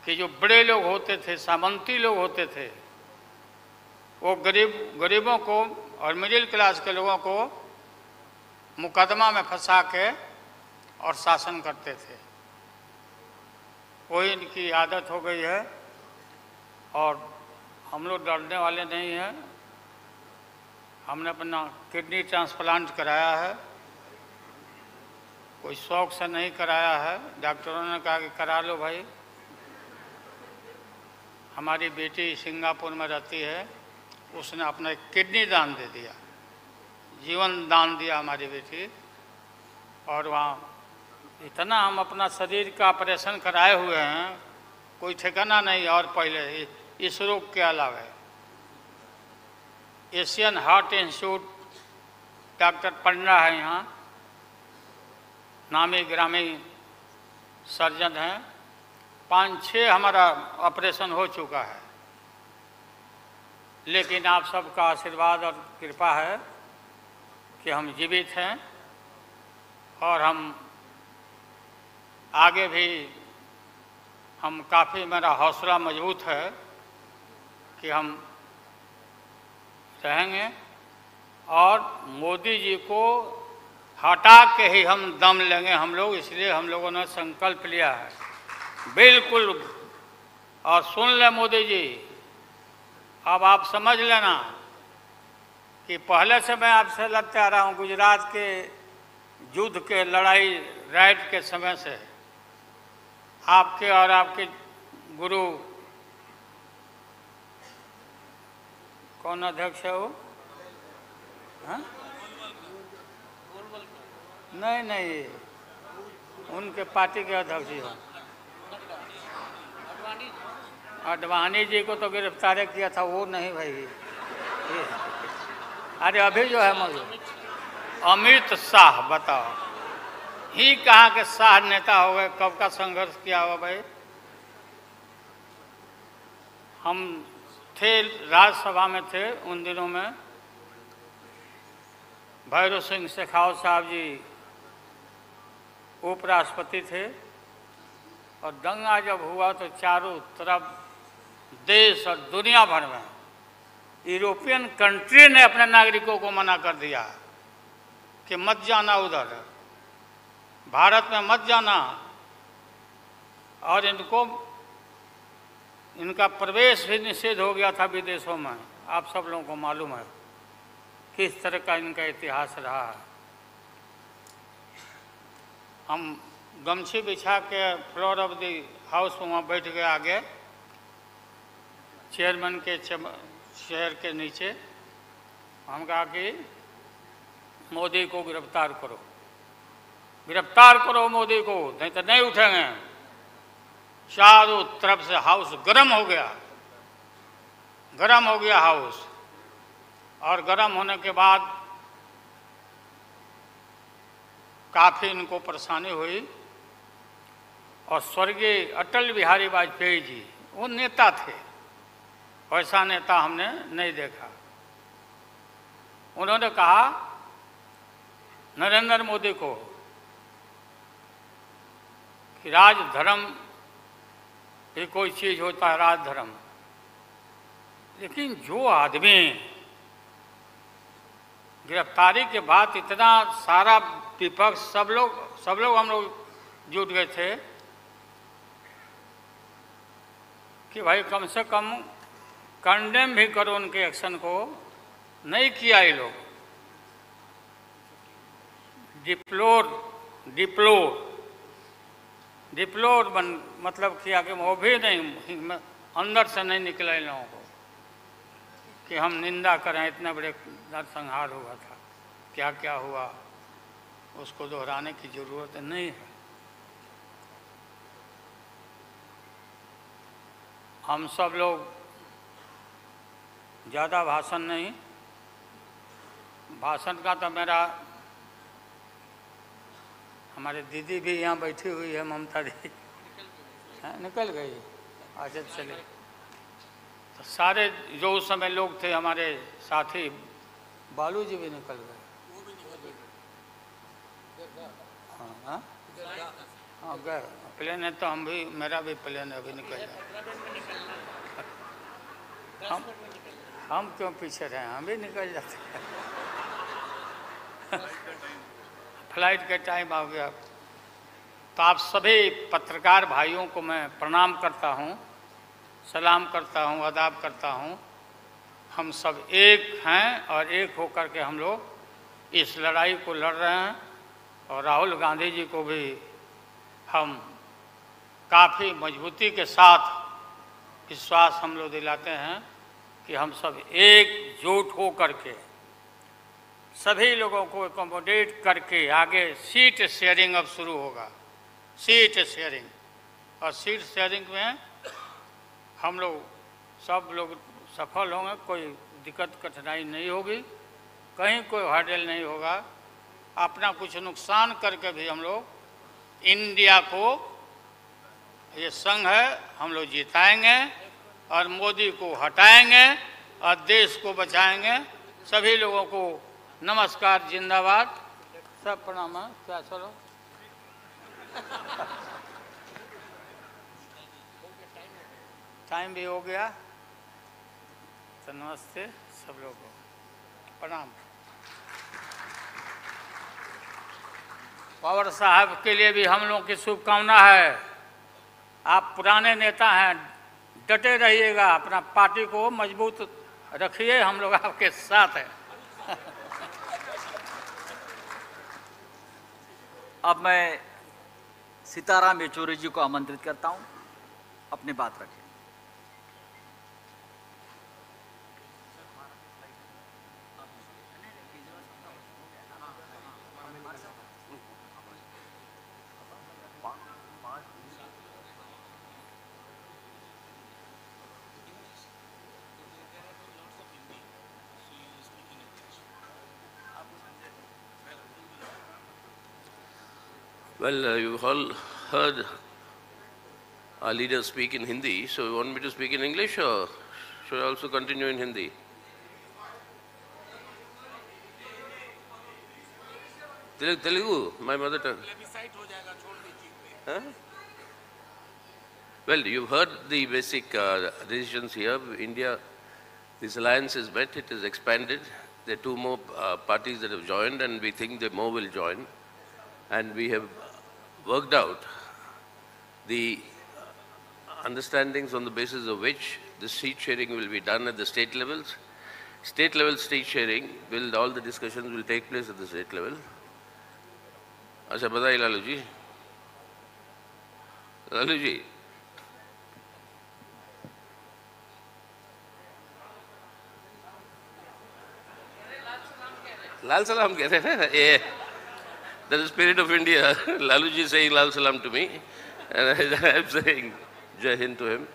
कि जो बड़े लोग होते थे, सामंती लोग होते थे, वो गरीबों को और मिडिल क्लास के लोगों को मुकदमा में फंसा के और शासन करते थे। वही इनकी आदत हो गई है, और हम लोग डरने वाले नहीं हैं। हमने अपना किडनी ट्रांसप्लांट कराया है, कोई शौक से नहीं कराया है। डॉक्टरों ने कहा कि करा लो भाई। हमारी बेटी सिंगापुर में रहती है, उसने अपना एक किडनी दान दे दिया, जीवन दान दिया हमारी बेटी। और वहाँ इतना हम अपना शरीर का ऑपरेशन कराए हुए हैं, कोई ठिकाना नहीं। और पहले इस रोग के अलावा एशियन हार्ट इंस्टीट्यूट, डॉक्टर पंडा है यहाँ, नामी ग्रामी सर्जन हैं, 5-6 हमारा ऑपरेशन हो चुका है। लेकिन आप सबका आशीर्वाद और कृपा है कि हम जीवित हैं, और हम आगे भी हम काफ़ी, मेरा हौसला मजबूत है कि हम रहेंगे, और मोदी जी को हटा के ही हम दम लेंगे हम लोग। इसलिए हम लोगों ने संकल्प लिया है, बिल्कुल। और सुन ले मोदी जी, अब आप समझ लेना कि पहले से मैं आपसे लड़ते आ रहा हूँ, गुजरात के युद्ध के लड़ाई राइट के समय से। आपके और आपके गुरु, कौन अध्यक्ष है वो? हाँ? नहीं, उनके पार्टी के अध्यक्ष जी हैं। अडवाणी जी को तो गिरफ्तार किया था, वो नहीं भाई। अरे अभी जो है मौजूद अमित शाह, बताओ, ही कहाँ के शाह नेता हो गए, कब का संघर्ष किया हुआ भाई। हम थे, राज्यसभा में थे उन दिनों में, भैरव सिंह शेखावत साहब जी उपराष्ट्रपति थे, और दंगा जब हुआ तो चारों तरफ देश और दुनिया भर में यूरोपियन कंट्री ने अपने नागरिकों को मना कर दिया कि मत जाना उधर, भारत में मत जाना, और इनका प्रवेश भी निषेध हो गया था विदेशों में। आप सब लोगों को मालूम है किस तरह का इनका इतिहास रहा है। हम गमछी बिछा के फ्लोर ऑफ द हाउस में वहाँ बैठ गए आगे चेयरमैन के चेयर के नीचे। हम कहा कि मोदी को गिरफ्तार करो, गिरफ्तार करो मोदी को, नहीं तो नहीं उठेंगे। चारों तरफ से हाउस गर्म हो गया, गर्म हो गया हाउस। और गर्म होने के बाद काफ़ी इनको परेशानी हुई। और स्वर्गीय अटल बिहारी वाजपेयी जी वो नेता थे, वैसा नेता हमने नहीं देखा। उन्होंने कहा नरेंद्र मोदी को कि राजधर्म भी कोई चीज़ होता है, राजधर्म। लेकिन जो आदमी गिरफ्तारी के बाद इतना सारा विपक्ष सब लोग हम लोग जुट गए थे कि भाई कम से कम कंडेम भी करो उनके एक्शन को। नहीं किया ये लोग। डिप्लोर मतलब किया कि वो भी नहीं, अंदर से नहीं निकला इन लोगों को कि हम निंदा करें। इतने बड़े नरसंहार हुआ था, क्या क्या हुआ उसको दोहराने की जरूरत नहीं है। हम सब लोग ज़्यादा भाषण नहीं, भाषण का तो मेरा, हमारे दीदी भी यहाँ बैठी हुई है, ममता दी निकल गई। अच्छा चले, तो सारे जो उस समय लोग थे हमारे साथी, बालू जी भी निकल गए। हाँ हाँ गए प्लेन है, तो हम भी, मेरा भी प्लेन है, अभी निकल जाए। हम क्यों पीछे रहे, हम भी निकल जाते हैं। फ्लाइट का टाइम आ गया। तो आप सभी पत्रकार भाइयों को मैं प्रणाम करता हूँ, सलाम करता हूँ, आदाब करता हूँ। हम सब एक हैं और एक होकर के हम लोग इस लड़ाई को लड़ रहे हैं। और राहुल गांधी जी को भी हम काफ़ी मजबूती के साथ विश्वास हम लोग दिलाते हैं कि हम सब एकजुट हो करके सभी लोगों को एकोमोडेट करके आगे सीट शेयरिंग अब शुरू होगा, सीट शेयरिंग। और सीट शेयरिंग में हम लोग सब लोग सफल होंगे, कोई दिक्कत कठिनाई नहीं होगी, कहीं कोई हर्डल नहीं होगा। अपना कुछ नुकसान करके भी हम लोग इंडिया को, ये संघ है, हम लोग जिताएंगे और मोदी को हटाएंगे और देश को बचाएंगे। सभी लोगों को नमस्कार, जिंदाबाद, सब प्रणाम। क्या चलो टाइम भी हो गया, तो नमस्ते सब लोगों को, प्रणाम। पवार साहब के लिए भी हम लोगों की शुभकामना है। आप पुराने नेता हैं, डटे रहिएगा, अपना पार्टी को मजबूत रखिए, हम लोग आपके साथ हैं। अब मैं सीताराम येचुरी जी को आमंत्रित करता हूं, अपनी बात रखें। Well, you've all heard our leaders speak in Hindi, so you want me to speak in English or should I also continue in Hindi? Telugu, my mother tongue. Huh? Well, you've heard the basic decisions here. India, this alliance is met, it is expanded. There are two more parties that have joined, and we think that more will join. And we have worked out the understandings on the basis of which the seat sharing will be done at the state levels. State level seat sharing, all the discussions will take place at the state level. अच्छा बताइए लालू जी. लालू जी. लाल सलाम कह रहे हैं. ये the spirit of India. Lalu ji saying Lal Salam to me, and I am saying Jai Hind to him.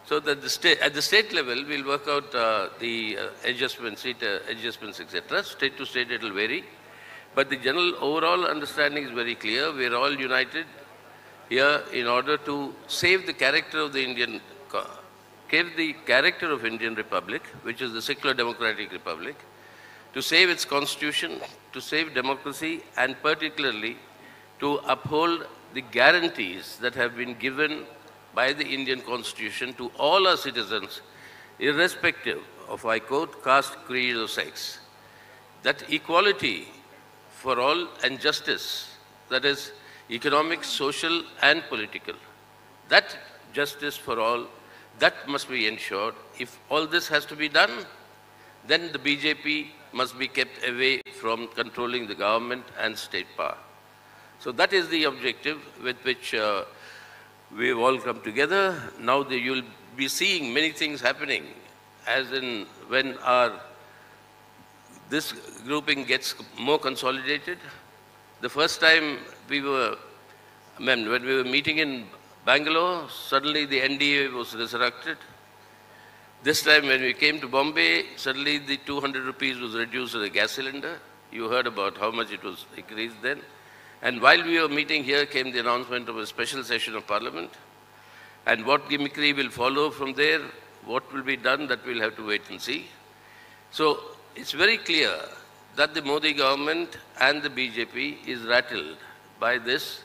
So that at the state level, we'll work out the adjustments, seat adjustments, etc. State to state, it will vary. But the general overall understanding is very clear. We are all united here in order to save the character of the Indian Republic, which is the secular democratic republic, to save its constitution, to save democracy, and particularly to uphold the guarantees that have been given by the Indian Constitution to all our citizens, irrespective of, I quote, caste, creed, or sex. That equality for all and justice, that is economic, social, and political, that justice for all, that must be ensured. If all this has to be done, then the BJP must be kept away from controlling the government and state power. So that is the objective with which we have all come together. Now you'll be seeing many things happening, as in when this grouping gets more consolidated. The first time when we were meeting in Bangalore, suddenly the NDA was resurrected. This time when we came to Bombay, suddenly the 200 rupees was reduced to the gas cylinder. You heard about how much it was increased then. And while we were meeting here came the announcement of a special session of Parliament. And what gimmickry will follow from there, what will be done, that we'll have to wait and see. So it's very clear that the Modi government and the BJP is rattled by this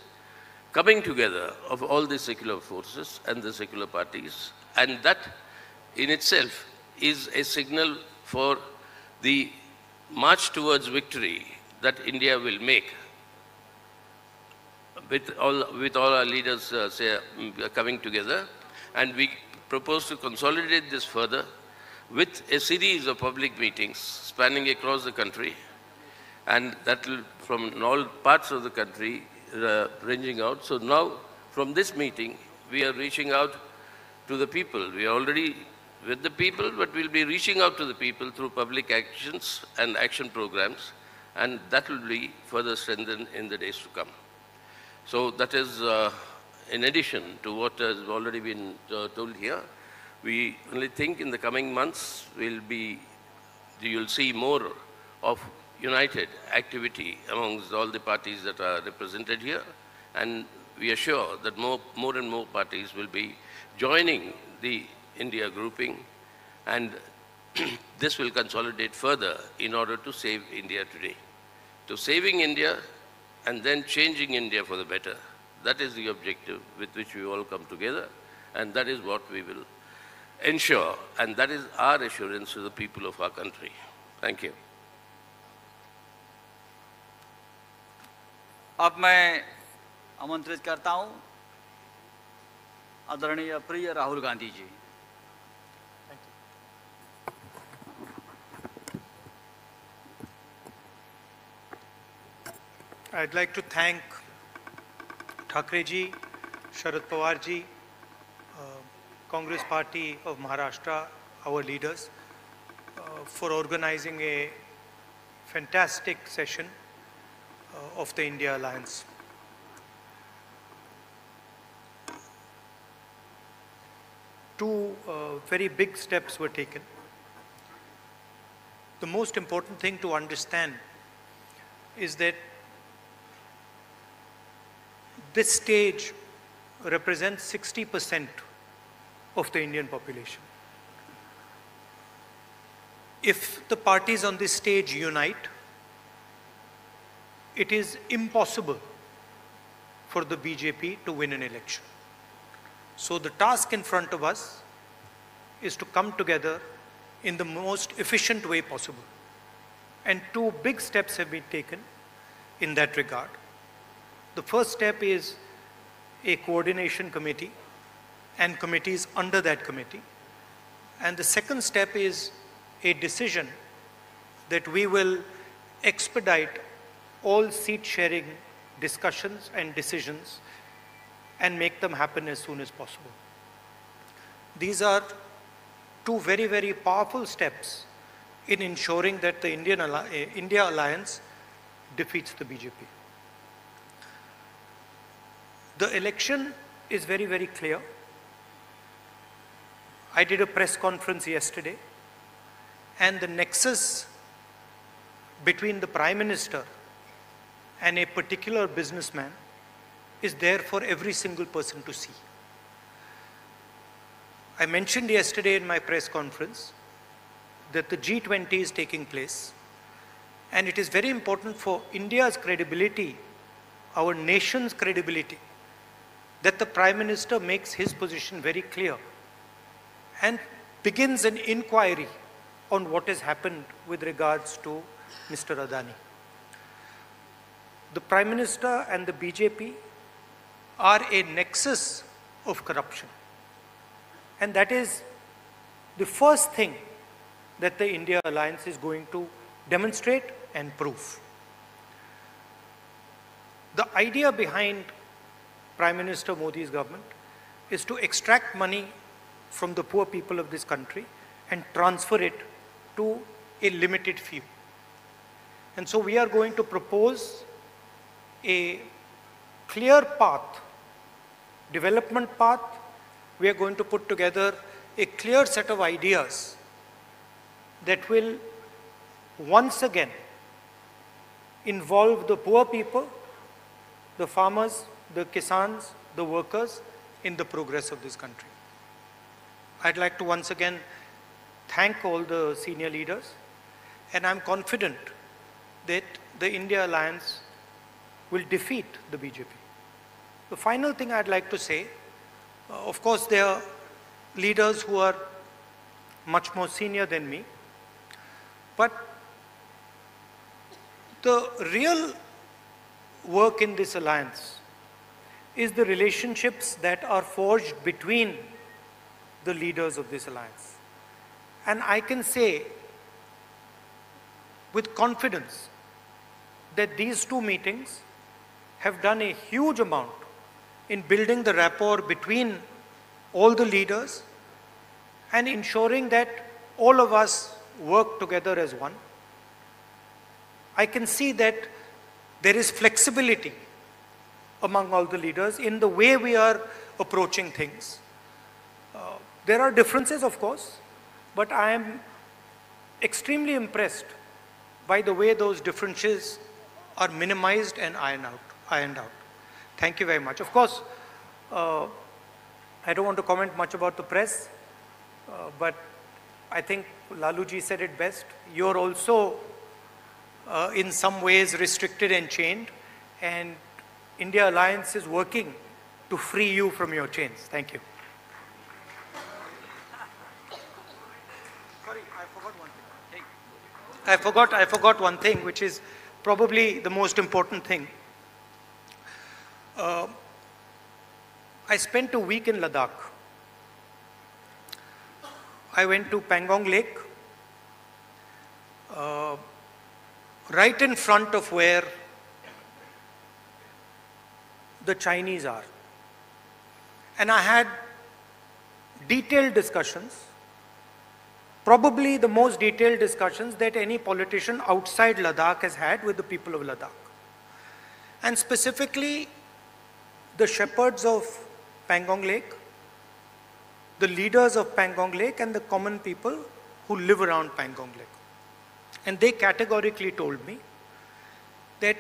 coming together of all the secular forces and the secular parties. And that in itself is a signal for the march towards victory that India will make with all our leaders coming together. And we propose to consolidate this further with a series of public meetings spanning across the country, and that will from all parts of the country ranging out. So now from this meeting we are reaching out to the people. We are already with the people, but we'll be reaching out to the people through public actions and action programs, and that will be further strengthened in the days to come. So that is in addition to what has already been told here. We only think in the coming months you'll see more of united activity amongst all the parties that are represented here, and we are sure that more and more parties will be joining the India grouping, and this will consolidate further in order to save India today. To saving India and then changing India for the better. That is the objective with which we all come together, and that is what we will ensure, and that is our assurance to the people of our country. Thank you. अब मैं आमंत्रित करता हूं आदरणीय प्रिय Rahul Gandhi ji. I'd like to thank Thakre ji, Sharad Pawar ji, Congress Party of Maharashtra, our leaders, for organizing a fantastic session of the India Alliance. Two very big steps were taken. The most important thing to understand is that this stage represents 60% of the Indian population. If the parties on this stage unite, it is impossible for the BJP to win an election. So the task in front of us is to come together in the most efficient way possible. And two big steps have been taken in that regard. The first step is a coordination committee and committees under that committee. And the second step is a decision that we will expedite all seat sharing discussions and decisions and make them happen as soon as possible. These are two very, very powerful steps in ensuring that the India alliance defeats the BJP. The election is very, very clear. I did a press conference yesterday, and the nexus between the Prime Minister and a particular businessman is there for every single person to see. I mentioned yesterday in my press conference that the G20 is taking place, and it is very important for India's credibility, our nation's credibility, that the Prime Minister makes his position very clear and begins an inquiry on what has happened with regards to Mr. Adani. The Prime Minister and the BJP are a nexus of corruption. And that is the first thing that the India alliance is going to demonstrate and prove. The idea behind Prime Minister Modi's government is to extract money from the poor people of this country and transfer it to a limited few. And so we are going to propose a clear path, development path. We are going to put together a clear set of ideas that will once again involve the poor people, the farmers, the kisans, the workers in the progress of this country. I'd like to once again thank all the senior leaders, and I'm confident that the India alliance will defeat the BJP. The final thing I'd like to say, of course there are leaders who are much more senior than me, but the real work in this alliance is the relationships that are forged between the leaders of this alliance. And I can say with confidence that these two meetings have done a huge amount in building the rapport between all the leaders and ensuring that all of us work together as one. I can see that there is flexibility among all the leaders in the way we are approaching things. There are differences, of course, but I am extremely impressed by the way those differences are minimized and ironed out. Thank you very much. Of course, I don't want to comment much about the press, but I think Laluji said it best. You're also in some ways restricted and chained, and India Alliance is working to free you from your chains. Thank you. Sorry, I forgot one thing. I forgot one thing, which is probably the most important thing. I spent a week in Ladakh. I went to Pangong Lake, right in front of where the Chinese are. And I had detailed discussions, probably the most detailed discussions that any politician outside Ladakh has had with the people of Ladakh. And specifically, the shepherds of Pangong Lake, the leaders of Pangong Lake, and the common people who live around Pangong Lake. And they categorically told me that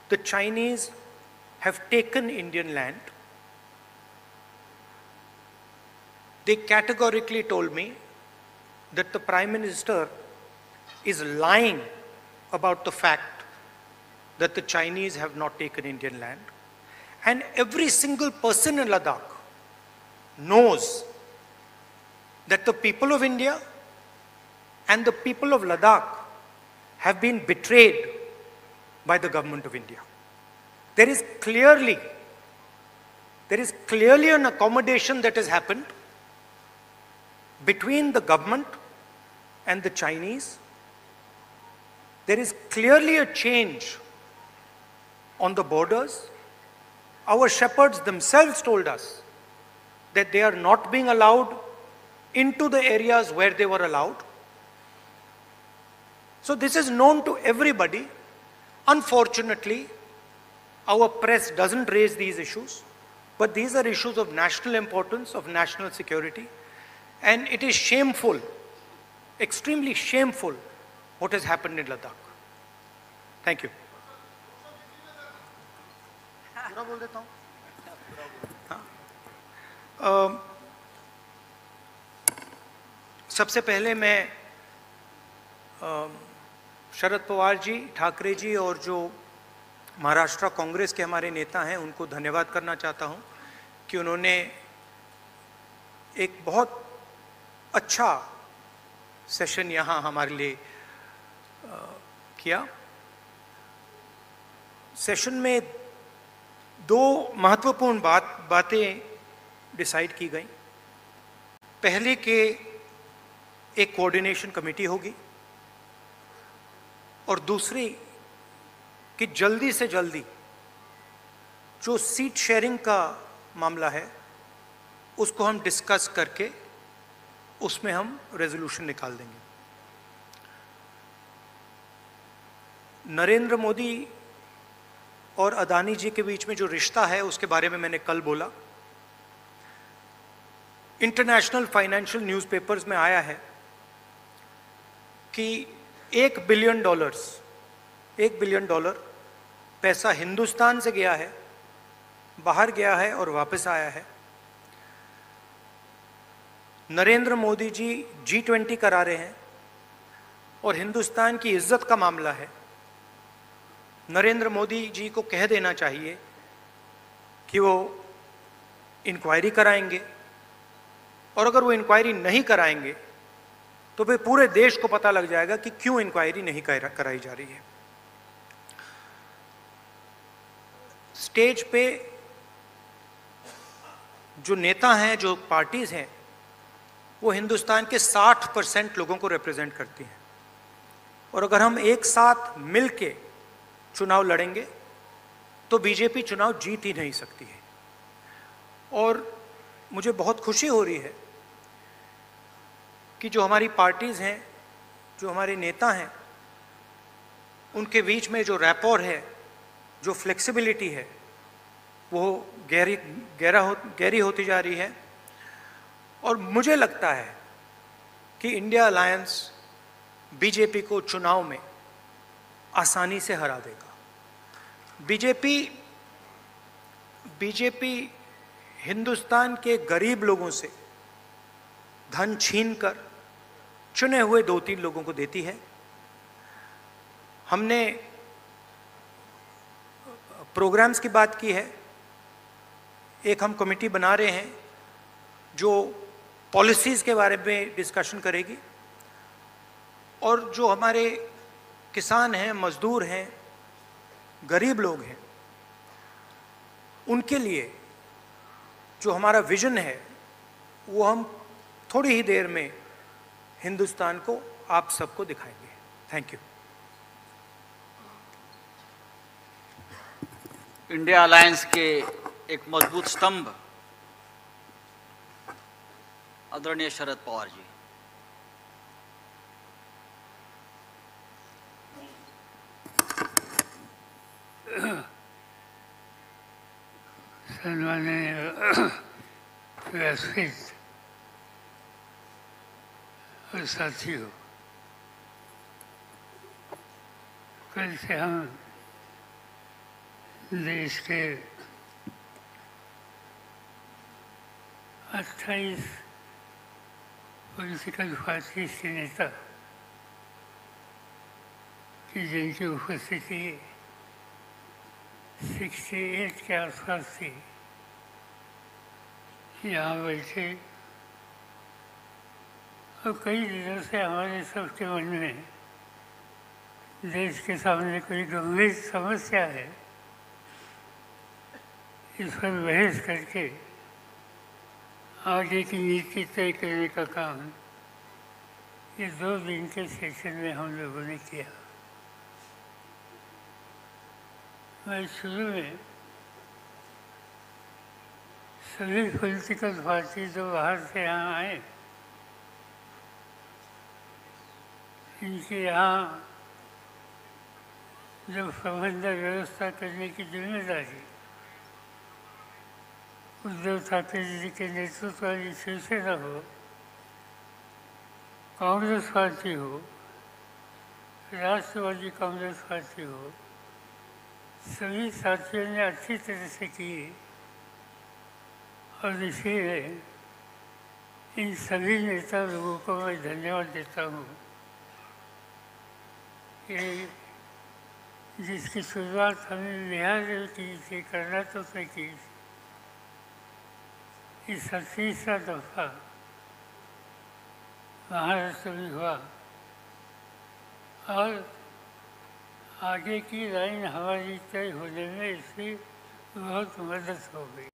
the Chinese have taken Indian land. They categorically told me that the Prime Minister is lying about the fact that the Chinese have not taken Indian land. And every single person in Ladakh knows that the people of India and the people of Ladakh have been betrayed by the government of India. There is clearly There is clearly an accommodation that has happened between the government and the Chinese. There is clearly a change on the borders. Our shepherds themselves told us that they are not being allowed into the areas where they were allowed. So this is known to everybody. Unfortunately, our press doesn't raise these issues, but these are issues of national importance, of national security, and it is shameful, extremely shameful, what has happened in Ladakh. Thank you. सबसे पहले मैं शरद पवार जी, ठाकरे जी और जो महाराष्ट्र कांग्रेस के हमारे नेता हैं उनको धन्यवाद करना चाहता हूं कि उन्होंने एक बहुत अच्छा सेशन यहाँ हमारे लिए किया। सेशन में दो महत्वपूर्ण बातें डिसाइड की गई। पहले के एक कोऑर्डिनेशन कमेटी होगी और दूसरी कि जल्दी से जल्दी जो सीट शेयरिंग का मामला है उसको हम डिस्कस करके उसमें हम रेजोल्यूशन निकाल देंगे। नरेंद्र मोदी और अदानी जी के बीच में जो रिश्ता है उसके बारे में मैंने कल बोला। इंटरनेशनल फाइनेंशियल न्यूज़पेपर्स में आया है कि $1 बिलियन पैसा हिंदुस्तान से गया है, बाहर गया है और वापस आया है। नरेंद्र मोदी जी G20 करा रहे हैं और हिंदुस्तान की इज्जत का मामला है। नरेंद्र मोदी जी को कह देना चाहिए कि वो इंक्वायरी कराएंगे, और अगर वो इंक्वायरी नहीं कराएंगे तो फिर पूरे देश को पता लग जाएगा कि क्यों इंक्वायरी नहीं कराई जा रही है। स्टेज पे जो नेता हैं, जो पार्टीज हैं, वो हिंदुस्तान के 60% लोगों को रिप्रेजेंट करती हैं, और अगर हम एक साथ मिलके चुनाव लड़ेंगे तो बीजेपी चुनाव जीत ही नहीं सकती है। और मुझे बहुत खुशी हो रही है कि जो हमारी पार्टीज हैं, जो हमारे नेता हैं, उनके बीच में जो रैपोर है, जो फ्लेक्सिबिलिटी है, वो गहरी होती जा रही है। और मुझे लगता है कि इंडिया अलायंस बीजेपी को चुनाव में आसानी से हरा देगा। बीजेपी हिंदुस्तान के गरीब लोगों से धन छीनकर चुने हुए 2-3 लोगों को देती है। हमने प्रोग्राम्स की बात की है। एक हम कमेटी बना रहे हैं जो पॉलिसीज़ के बारे में डिस्कशन करेगी, और जो हमारे किसान हैं, मजदूर हैं, गरीब लोग हैं, उनके लिए जो हमारा विजन है वो हम थोड़ी ही देर में हिंदुस्तान को, आप सबको दिखाएंगे। Thank you. इंडिया अलायंस के एक मजबूत स्तंभ आदरणीय शरद पवार जी। सम्माननीय वैश्विक और साथियों, कल से हम देश के 28 पॉलिटिकल पार्टी के नेता की जिनकी उपस्थिति 68 के आसपास थी, यहाँ बैठे, और कई दिनों से हमारे सबके मन में देश के सामने कोई गंभीर समस्या है, इस पर बहस करके आगे की नीति तय करने का काम ये 2 दिन के सेशन में हम लोगों ने किया। मैं शुरू में सभी पॉलिटिकल पार्टी जो बाहर से यहाँ आए, इनके यहाँ जब प्रबंध व्यवस्था करने की जिम्मेदारी उद्धव ठाकरे जी के नेतृत्व वाली शिवसेना हो, कांग्रेस पार्टी हो, राष्ट्रवादी कांग्रेस पार्टी हो, सभी साथियों ने अच्छी तरह से की और इसीलिए इन सभी नेता लोगों को मैं धन्यवाद देता हूँ। ये जिसकी शुरुआत हमने बिहार से की थी, कर्नाटक से की थी, इस 30वां दफा महाराष्ट्र में हुआ और आगे की लाइन हमारी तय होने में इसकी बहुत मदद हो गई।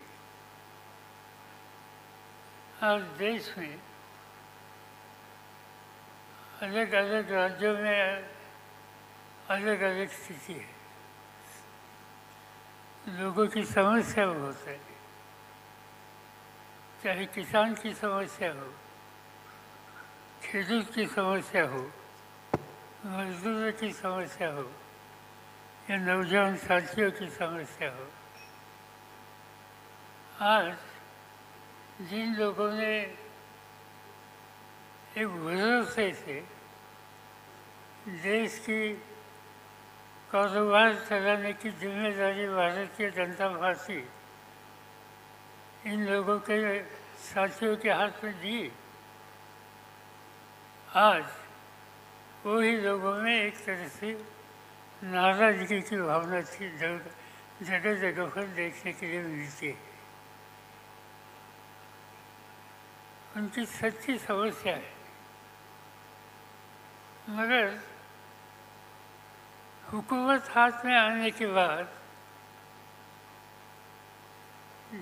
और देश में अलग अलग राज्यों में अलग अलग स्थिति है, लोगों की समस्या बहुत है, चाहे किसान की समस्या हो, खेडूत की समस्या हो, मजदूरों की समस्या हो या नौजवान साथियों की समस्या हो। आज जिन लोगों ने एक भरोसे से देश की कारोबार चलाने की जिम्मेदारी भारतीय जनता पार्टी इन लोगों के साथियों के हाथ में दी, आज वही लोगों में एक तरह से नाराजगी की भावना थी जगह जगह पर देखने के लिए मिलती है। उनकी सच्ची समस्या है, मगर हुकूमत हाथ में आने के बाद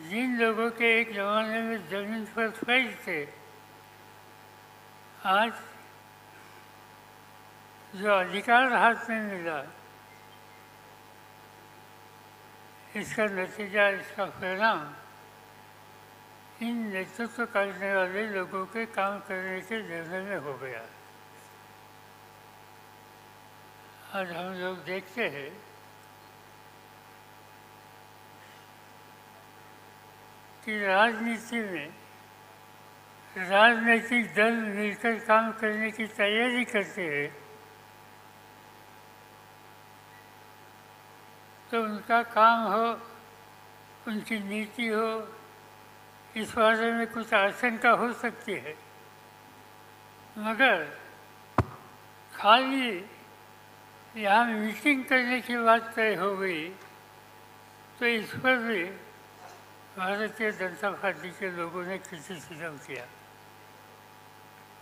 जिन लोगों के एक ज़माने में ज़मीन पर फैज थे, आज जो अधिकार हाथ में मिला, इसका नतीजा, इसका परिणाम इन नेतृत्व करने वाले लोगों के काम करने के निर्णय में हो गया। आज हम लोग देखते हैं कि राजनीति में राजनीतिक दल मिलकर काम करने की तैयारी करते हैं तो उनका काम हो, उनकी नीति हो, इस बारे में कुछ आशंका हो सकती है, मगर खाली यहाँ मीटिंग करने की बात तय हो गई तो इस पर भी भारतीय जनता पार्टी के लोगों ने क्रिटिसिज्म किया।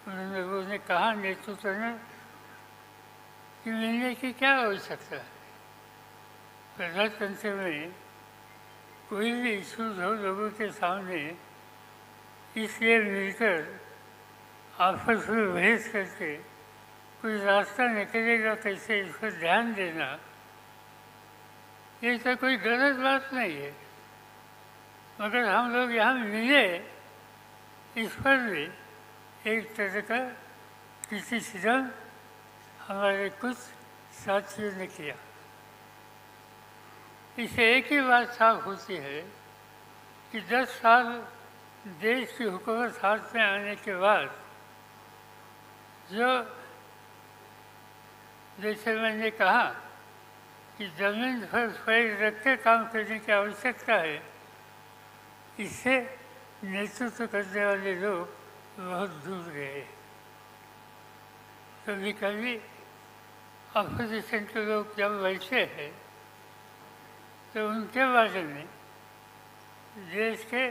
उन लोगों ने कहा, नेतृत्व ने, कि मिलने की क्या आवश्यकता है, प्रजातंत्र में कोई भी इशूज हो लोगों के सामने, इसलिए मिलकर आपस में बहस करके कोई रास्ता निकलेगा कैसे, इस पर ध्यान देना, ये तो कोई गलत बात नहीं है, मगर हम लोग यहाँ मिले इस पर भी एक तरह का क्रिटिसिज्म हमारे कुछ साथियों ने किया। इससे एक ही बात साफ होती है कि 10 साल देश की हुकूमत हाथ में आने के बाद जो, जैसे मैंने कहा कि ज़मीन पर पैर रख के काम करने की आवश्यकता है, इससे नेतृत्व करने वाले लोग बहुत दूर गए। कभी कभी अपोजिशन के लोग जब बैठे हैं तो उनके बारे में देश के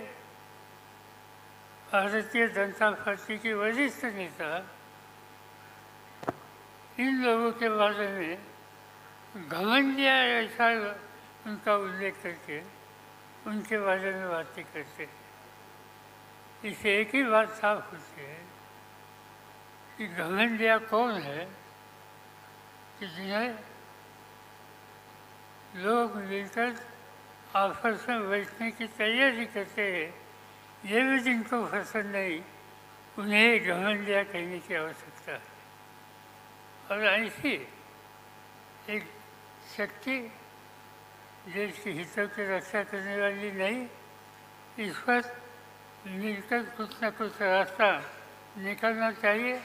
भारतीय जनता पार्टी के वरिष्ठ नेता इन लोगों के बारे में घमंडिया ऐसा उनका उल्लेख करके उनके बारे में बातें करते हैं। इससे एक ही बात साफ होती है कि घमंडिया कौन है कि जिन्हें लोग मिलकर आपस में बैठने की तैयारी करते हैं, ये भी जिनको पसंद नहीं उन्हें घमंडिया कहने की आवश्यकता है। और ऐसी एक शक्ति देश के हितों की रक्षा करने वाली नहीं, इस पर मिलकर कुछ न कुछ रास्ता निकलना चाहिए।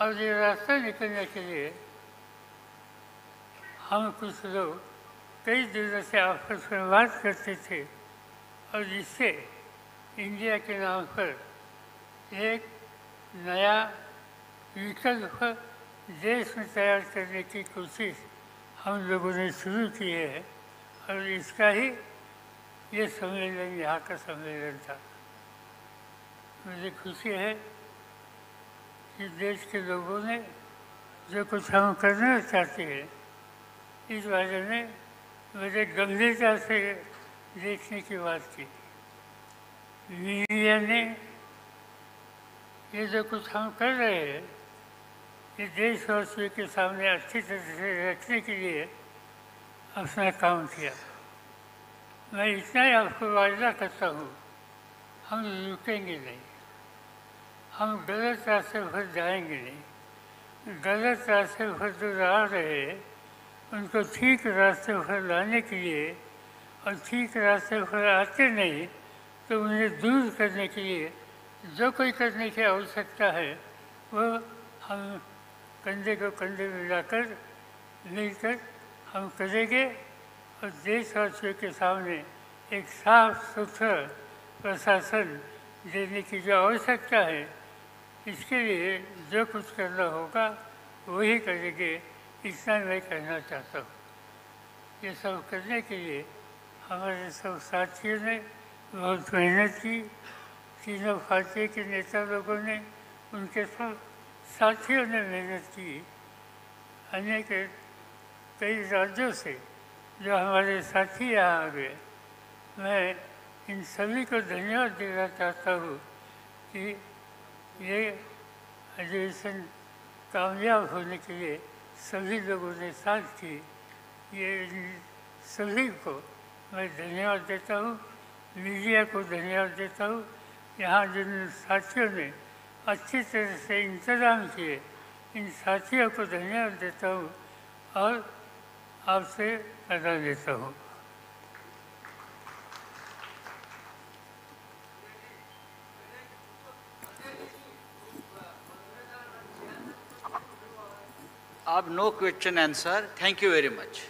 और ये रास्ता निकलने के लिए हम कुछ लोग कई दिनों से आपस में बात करते थे और जिससे इंडिया के नाम पर एक नया विकल्प देश में तैयार करने की कोशिश हम लोगों ने शुरू की है। और इसका ही ये सम्मेलन यहाँ का सम्मेलन था। मुझे खुशी है कि देश के लोगों ने जो कुछ हम करना चाहते हैं इस बारे में मुझे गंभीरता से देखने की बात की। मीडिया ने ये जो कुछ हम कर रहे हैं ये देशवासियों के सामने अच्छी तरह से रखने के लिए अपना काम किया। मैं इतना ही आपको वादा करता हूँ, हम रुकेंगे नहीं, हम गलत रास्ते पर जाएंगे नहीं। गलत रास्ते पर जो आ रहे हैं उनको ठीक रास्ते पर लाने के लिए और ठीक रास्ते पर आते नहीं तो उन्हें दूर करने के लिए जो कोई करने की आवश्यकता है वो हम कंधे को कंधे मिलाकर मिलकर हम करेंगे। और देशवासियों के सामने एक साफ सुथरा प्रशासन देने की जो आवश्यकता है इसके लिए जो कुछ करना होगा वही करेंगे, इतना मैं कहना चाहता हूँ। ये सब करने के लिए हमारे सब साथियों ने बहुत मेहनत की। तीनों पार्टी के नेता लोगों ने, उनके सब साथियों ने मेहनत की। अनेक कई राज्यों से जो हमारे साथी यहाँ आ गए, मैं इन सभी को धन्यवाद देना चाहता हूँ कि ये अधिवेशन कामयाब होने के लिए सभी लोगों ने साथ की। ये सभी को मैं धन्यवाद देता हूँ, मीडिया को धन्यवाद देता हूँ, यहाँ जिन साथियों ने अच्छी तरह से इंतजाम किए इन साथियों को धन्यवाद देता हूँ और आपसे अदा लेता हूँ। अब no question answer. Thank you very much.